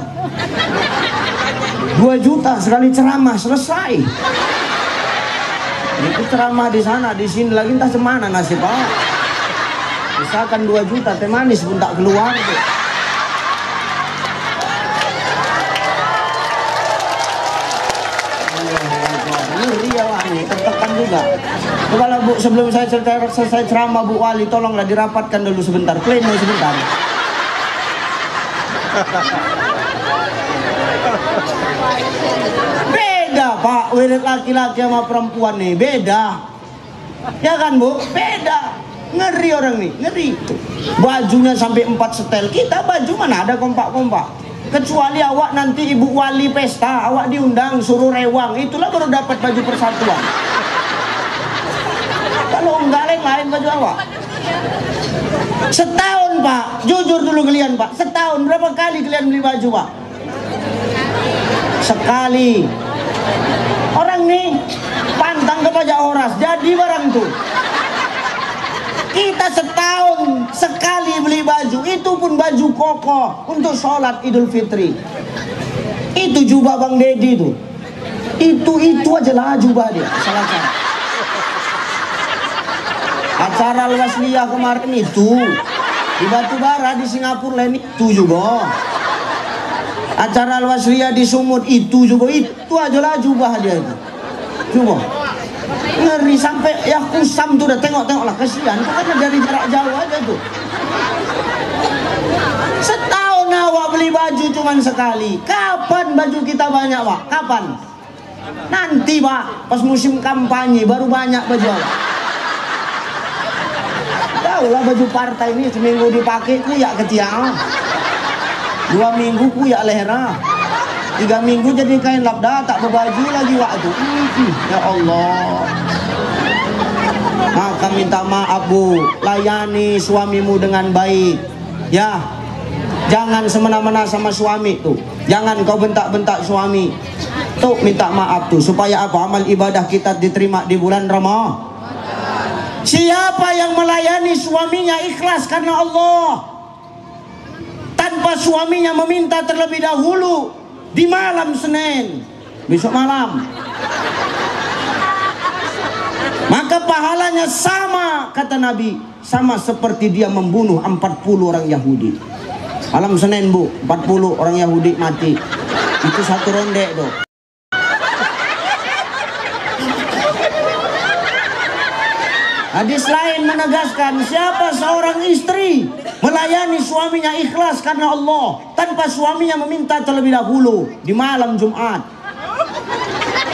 2 juta sekali ceramah selesai. Itu ceramah di sana, di sini lagi entah semana nasib Pak. Misalkan 2 juta teh manis pun tak keluar. enggak? Kalau Bu, sebelum saya selesai ceramah Bu Wali, tolonglah dirapatkan dulu sebentar, pleno sebentar. Beda Pak, wirid laki-laki sama perempuan nih, beda. Ya kan Bu, beda. Ngeri orang nih, ngeri. Bajunya sampai 4 setel, kita baju mana ada kompak-kompak. Kecuali awak nanti ibu wali pesta, awak diundang suruh rewang, itulah baru dapat baju persatuan. Kalau enggak lain baju awak. Setahun Pak, jujur dulu kalian Pak, setahun berapa kali kalian beli baju Pak? Sekali. Orang nih pantang ke pajak horas, jadi barang tuh. Kita setahun sekali beli baju, itu pun baju koko untuk sholat Idul Fitri. Itu jubah Bang Dedi tuh. Itu aja lah jubah dia. Salah. Acara Al-Wasliyah kemarin itu di Batubara di Singapura lain itu juga. Acara Al-Wasliyah di Sumut itu juga, itu aja lah jubah dia itu. Coba. Ngeri sampai ya kusam tuh udah tengok lah, kasihan itu kan dari jarak jauh aja tuh. Setahun awak beli baju cuman sekali. Kapan baju kita banyak Pak? Kapan? Nanti Pak, pas musim kampanye baru banyak baju awak. Tahu lah baju partai ini seminggu dipakai kuyak ketiak, 2 minggu kuyak lehera, 3 minggu jadi kain labda, tak berbaju lagi waktu. Ya Allah. Maka minta maaf Bu, layani suamimu dengan baik. Ya, jangan semena-mena sama suami tuh. Jangan kau bentak-bentak suami. Tuh minta maaf tuh supaya apa? Amal ibadah kita diterima di bulan Ramadan. Siapa yang melayani suaminya ikhlas karena Allah, tanpa suaminya meminta terlebih dahulu di malam Senin, besok malam, maka pahalanya sama, kata Nabi, sama seperti dia membunuh 40 orang Yahudi. Malam Senin Bu, 40 orang Yahudi mati. Itu satu ronde tuh. Hadis lain menegaskan, siapa seorang istri melayani suaminya ikhlas karena Allah tanpa suaminya meminta terlebih dahulu di malam Jumat,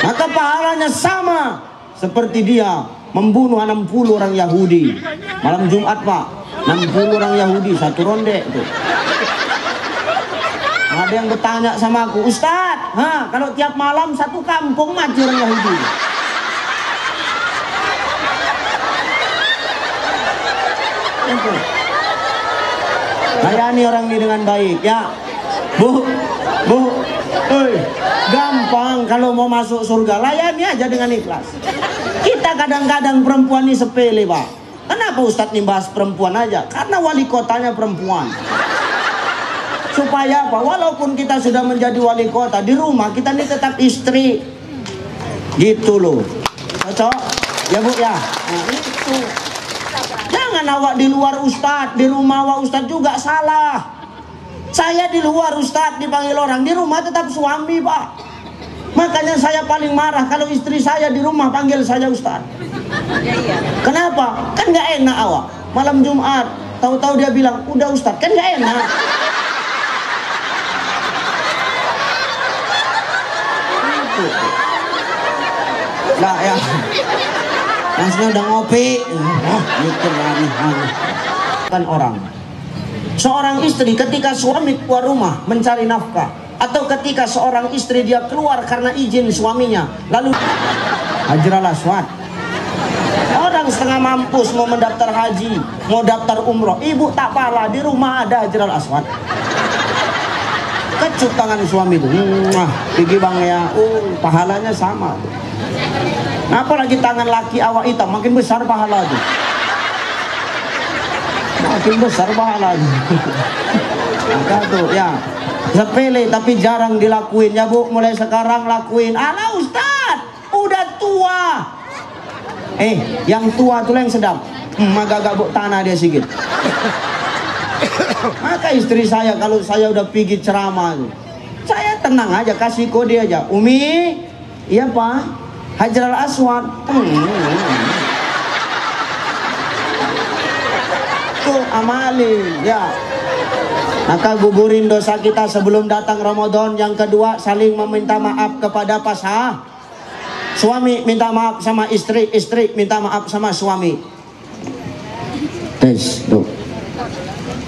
maka pahalanya sama seperti dia membunuh 60 orang Yahudi. Malam Jumat Pak, 60 orang Yahudi satu ronde itu. Ada yang bertanya sama aku, Ustadz, kalau tiap malam satu kampung mati orang Yahudi. Layani orang ini dengan baik ya Bu, gampang kalau mau masuk surga, layani aja dengan ikhlas. Kita kadang-kadang perempuan ini sepele Pak. Kenapa Ustadz nih bahas perempuan aja? Karena wali kotanya perempuan. Supaya apa? Walaupun kita sudah menjadi wali kota, di rumah kita ini tetap istri. Gitu loh. Cocok? Ya Bu ya. Nah itu. Jangan awak di luar Ustadz, di rumah awak Ustadz juga salah. Saya di luar Ustadz dipanggil orang, di rumah tetap suami Pak. Makanya saya paling marah kalau istri saya di rumah panggil saya Ustadz. Kenapa? Kan gak enak awak. Malam Jumat, tahu-tahu dia bilang, udah Ustadz, kan gak enak. Nah ya, maksudnya udah ngopi, gitu kan orang. Seorang istri ketika suami keluar rumah mencari nafkah, atau ketika seorang istri dia keluar karena izin suaminya, lalu Hajar al-Aswad. Orang setengah mampus mau mendaftar haji, mau daftar umroh, ibu tak pala di rumah ada Hajar al-Aswad. Kecup tangan suami itu, pergi bang ya, pahalanya sama. Apalagi tangan laki awak hitam, makin besar pahala itu. Makin besar pahala itu. Maka tuh ya, sepele tapi jarang dilakuin ya Bu, mulai sekarang lakuin. Alah Ustadz, udah tua. Yang tua tuh yang sedap. Agak-agak buk tanah dia sedikit. Maka istri saya kalau saya udah pergi ceramah, saya tenang aja, kasih kode aja. Umi, iya Pak. Hajar al-Aswad. Tuh amalin ya. Maka gugurin dosa kita sebelum datang Ramadan. Yang kedua, saling meminta maaf kepada pasangan. Suami minta maaf sama istri, istri minta maaf sama suami. Tes tuh.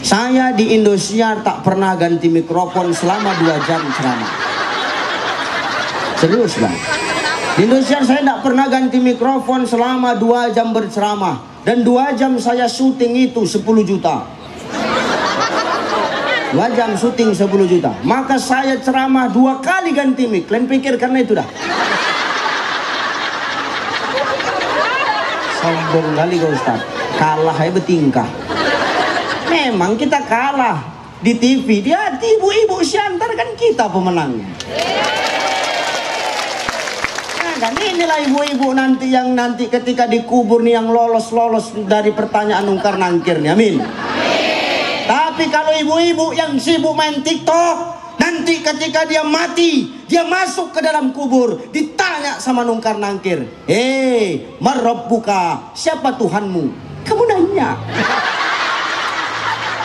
Saya di Indosiar tak pernah ganti mikrofon selama 2 jam ceramah. Serius bang. Di Indosiar saya tak pernah ganti mikrofon selama 2 jam berceramah. Dan 2 jam saya syuting itu 10 juta. 2 jam syuting 10 juta. Maka saya ceramah 2 kali ganti mic. Kalian pikir karena itu dah. Sombong kali kau Ustaz. Kalah ya bertingkah. Memang kita kalah di TV. Di hati ibu-ibu Syantar kan kita pemenangnya. Dan inilah ibu-ibu nanti yang nanti ketika dikubur nih yang lolos-lolos dari pertanyaan nungkar nangkir nih. Amin. Tapi kalau ibu-ibu yang sibuk main TikTok, nanti ketika dia mati, dia masuk ke dalam kubur, ditanya sama nungkar nangkir, marabbuka, siapa Tuhanmu? Kamu nanya.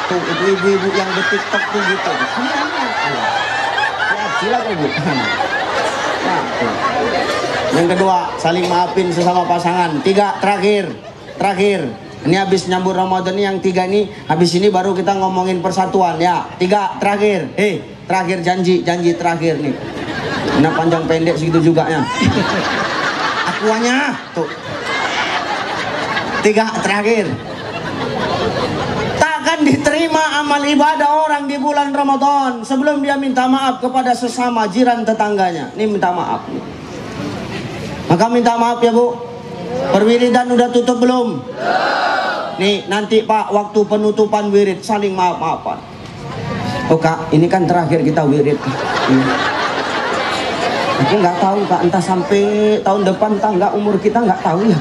Tuh ibu-ibu yang di TikTok tuh gitu. Kamu nanya. Ya, silakan Bu. Nah, tuh. Yang kedua, saling maafin sesama pasangan. 3, terakhir. Ini habis nyambut Ramadan yang 3 ini, habis ini baru kita ngomongin persatuan ya. 3, terakhir. Terakhir janji terakhir nih. Nah panjang pendek segitu juga ya. Akuannya tuh. 3, terakhir. Takkan diterima amal ibadah orang di bulan Ramadan sebelum dia minta maaf kepada sesama jiran tetangganya. Ini minta maaf nih. Maka minta maaf ya Bu. Perwiridan udah tutup belum? Nih nanti Pak waktu penutupan wirid saling maaf-maafan. Oh Kak, ini kan terakhir kita wirid. Aku nggak tahu Kak, entah sampai tahun depan entah nggak, umur kita nggak tahu ya.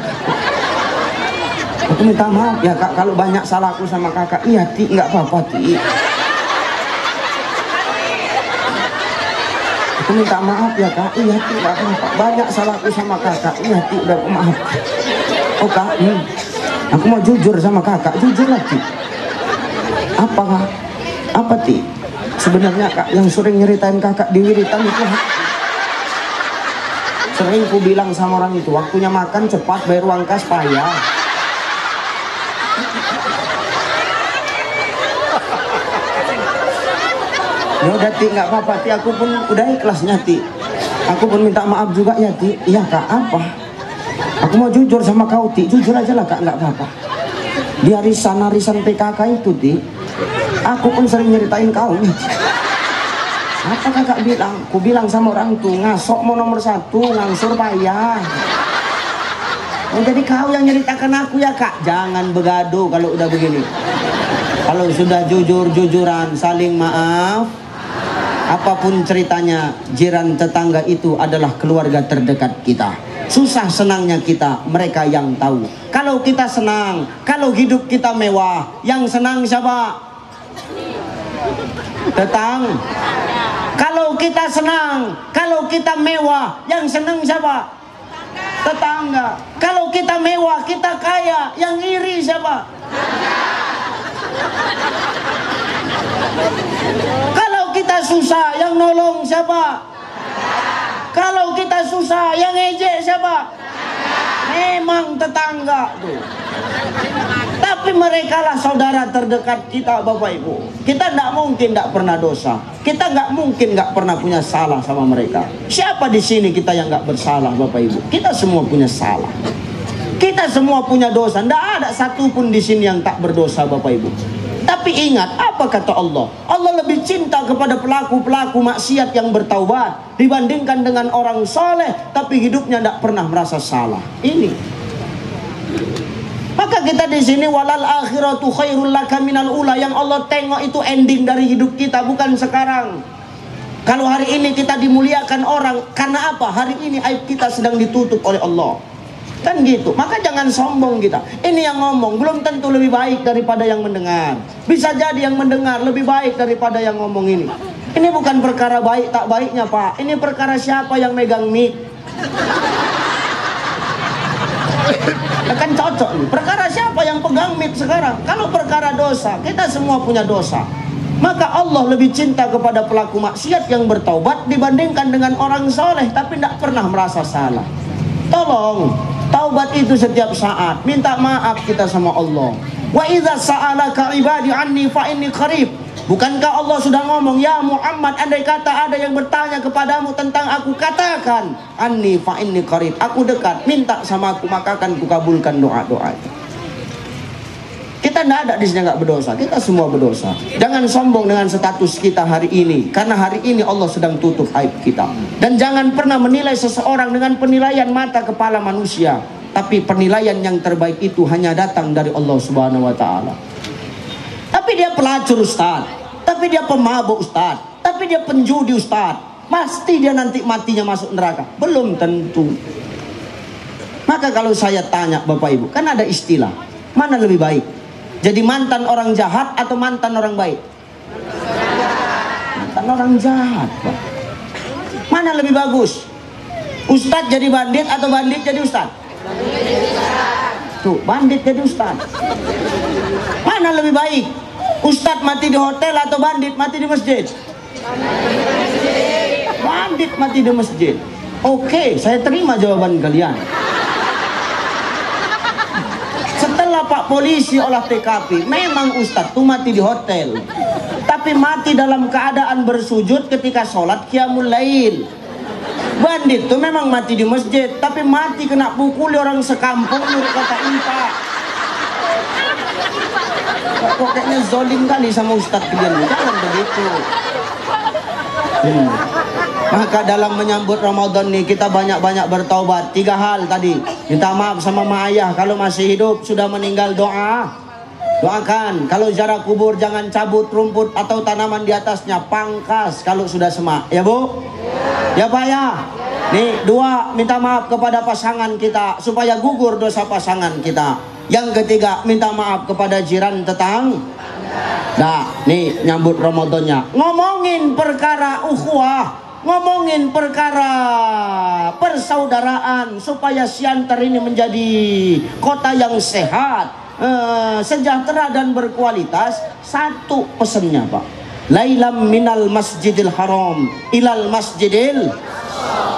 Aku minta maaf ya Kak kalau banyak salahku sama Kakak. Iya Ti, nggak apa-apa Ti. Aku minta maaf ya Kak. Iya Ti, nggak apa-apa. Banyak salahku sama Kakak. Iya Ti, udah maaf. Oh Kak, aku mau jujur sama Kakak. Jujur lah Ti. Apa Kak? Apa Ti? Sebenarnya Kak yang sering nyeritain Kakak di wiritan itu sering ku bilang sama orang itu, waktunya makan cepat, bayar uang kas payah. Ya udah Ti, nggak apa-apa Ti, aku pun udah ikhlasnya Ti. Aku pun minta maaf juga ya Ti. Iya Kak, apa? Aku mau jujur sama kau Ti, jujur aja lah Kak, nggak apa-apa. Di arisan PKK itu Ti, aku pun sering nyeritain kau nih. Apa Kakak bilang? Ku bilang sama orang tuh, ngasok mau nomor 1, ngangsur payah. Oh jadi kau yang nyeritakan aku ya Kak? Jangan begaduh kalau udah begini. Kalau sudah jujur-jujuran, saling maaf, apapun ceritanya, jiran tetangga itu adalah keluarga terdekat kita. Susah senangnya kita, mereka yang tahu. Kalau kita senang, kalau hidup kita mewah, yang senang siapa? Kalau kita senang, kalau kita mewah, yang senang siapa? Tetangga. Kalau kita mewah, kita kaya, yang iri siapa? Kalau kita susah, yang nolong siapa? Kalau kita susah, yang ejek siapa? Memang tetangga tuh. Tapi mereka lah saudara terdekat kita Bapak Ibu. Kita tidak mungkin tidak pernah dosa. Kita nggak mungkin nggak pernah punya salah sama mereka. Siapa di sini kita yang nggak bersalah Bapak Ibu? Kita semua punya salah. Kita semua punya dosa. Tidak ada satupun di sini yang tak berdosa Bapak Ibu. Tapi ingat apa kata Allah? Allah lebih cinta kepada pelaku-pelaku maksiat yang bertaubat dibandingkan dengan orang soleh tapi hidupnya tidak pernah merasa salah. Ini. Maka kita di sini walal akhiratu khairul laka minal ula, yang Allah tengok itu ending dari hidup kita, bukan sekarang. Kalau hari ini kita dimuliakan orang, karena apa? Hari ini aib kita sedang ditutup oleh Allah. Kan gitu. Maka jangan sombong kita. Ini yang ngomong belum tentu lebih baik daripada yang mendengar. Bisa jadi yang mendengar lebih baik daripada yang ngomong ini. Ini bukan perkara baik tak baiknya Pak. Ini perkara siapa yang megang mic. Akan cocok nih. Perkara siapa yang pegang mic sekarang? Kalau perkara dosa, kita semua punya dosa. Maka Allah lebih cinta kepada pelaku maksiat yang bertaubat dibandingkan dengan orang soleh tapi tidak pernah merasa salah. Tolong, taubat itu setiap saat. Minta maaf kita sama Allah. Wa idza sa'alaka ibadi anni fa inni qarib. Bukankah Allah sudah ngomong, ya Muhammad, andai kata ada yang bertanya kepadamu tentang aku, katakan anni fa inni qarib, aku dekat, minta sama aku maka akan kukabulkan doa-doa. Kita tidak ada di sini nggak berdosa, kita semua berdosa. Jangan sombong dengan status kita hari ini, karena hari ini Allah sedang tutup aib kita. Dan jangan pernah menilai seseorang dengan penilaian mata kepala manusia, tapi penilaian yang terbaik itu hanya datang dari Allah Subhanahu wa Ta'ala. Tapi dia pelacur Ustaz, tapi dia pemabuk Ustaz, tapi dia penjudi Ustaz, pasti dia nanti matinya masuk neraka. Belum tentu. Maka kalau saya tanya Bapak Ibu, kan ada istilah, mana lebih baik? Jadi mantan orang jahat atau mantan orang baik? Mantan orang jahat, Pak. Mana lebih bagus? Ustadz jadi bandit atau bandit jadi ustadz? Tuh, bandit jadi ustadz. Mana lebih baik? Ustadz mati di hotel atau bandit mati di masjid? Bandit mati di masjid. Oke, saya terima jawaban kalian. Setelah Pak polisi olah TKP, memang Ustadz tuh mati di hotel, tapi mati dalam keadaan bersujud ketika sholat qiyamul lail. Bandit tuh memang mati di masjid, tapi mati kena pukul orang sekampung menurut kata Inta. Kok kayaknya zolim kali sama Ustadz kalian, jangan begitu. Maka dalam menyambut Ramadan nih kita banyak-banyak bertaubat. 3 hal tadi. Minta maaf sama mak ayah kalau masih hidup, sudah meninggal doa. Doakan. Kalau ziarah kubur jangan cabut rumput atau tanaman di atasnya, pangkas kalau sudah semak. Ya Bu? Ya Pak ya? Nih 2, minta maaf kepada pasangan kita supaya gugur dosa pasangan kita. Yang ketiga, minta maaf kepada jiran tetangga. Nah, nih nyambut Ramadannya. Ngomongin perkara ukhuwah, ngomongin perkara persaudaraan supaya Siantar ini menjadi kota yang sehat, sejahtera dan berkualitas. Satu pesannya Pak, lailam minal masjidil haram ilal masjidil.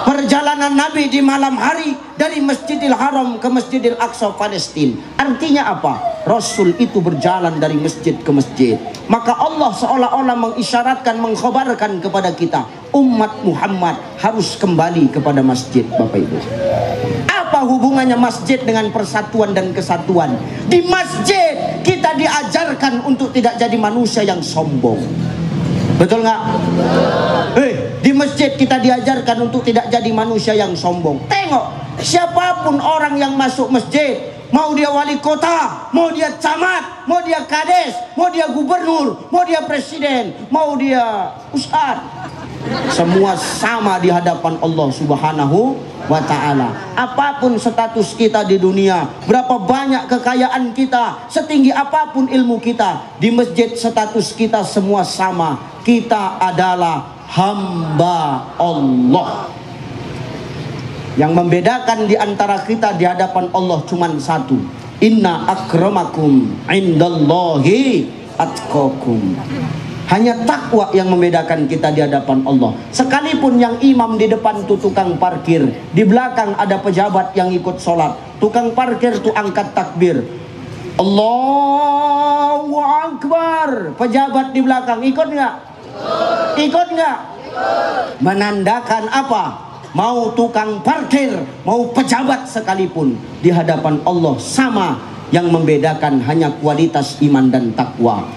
Perjalanan Nabi di malam hari dari Masjidil Haram ke Masjidil Aqsa Palestina. Artinya apa? Rasul itu berjalan dari masjid ke masjid. Maka Allah seolah-olah mengisyaratkan, mengkhabarkan kepada kita, umat Muhammad harus kembali kepada masjid. Bapak Ibu, apa hubungannya masjid dengan persatuan dan kesatuan? Di masjid kita diajarkan untuk tidak jadi manusia yang sombong. Betul nggak? Di masjid kita diajarkan untuk tidak jadi manusia yang sombong. Tengok, siapapun orang yang masuk masjid, mau dia wali kota, mau dia camat, mau dia kades, mau dia gubernur, mau dia presiden, mau dia ustadz, semua sama di hadapan Allah Subhanahu wa Ta'ala. Apapun status kita di dunia, berapa banyak kekayaan kita, setinggi apapun ilmu kita, di masjid status kita semua sama. Kita adalah hamba Allah. Yang membedakan di antara kita di hadapan Allah cuma satu, inna akramakum indallahi atqakum. Hanya takwa yang membedakan kita di hadapan Allah. Sekalipun yang imam di depan itu tukang parkir, di belakang ada pejabat yang ikut sholat, tukang parkir itu angkat takbir, Allahu Akbar, pejabat di belakang ikut nggak? Ikut nggak? Menandakan apa? Mau tukang parkir, mau pejabat sekalipun, di hadapan Allah sama. Yang membedakan hanya kualitas iman dan takwa.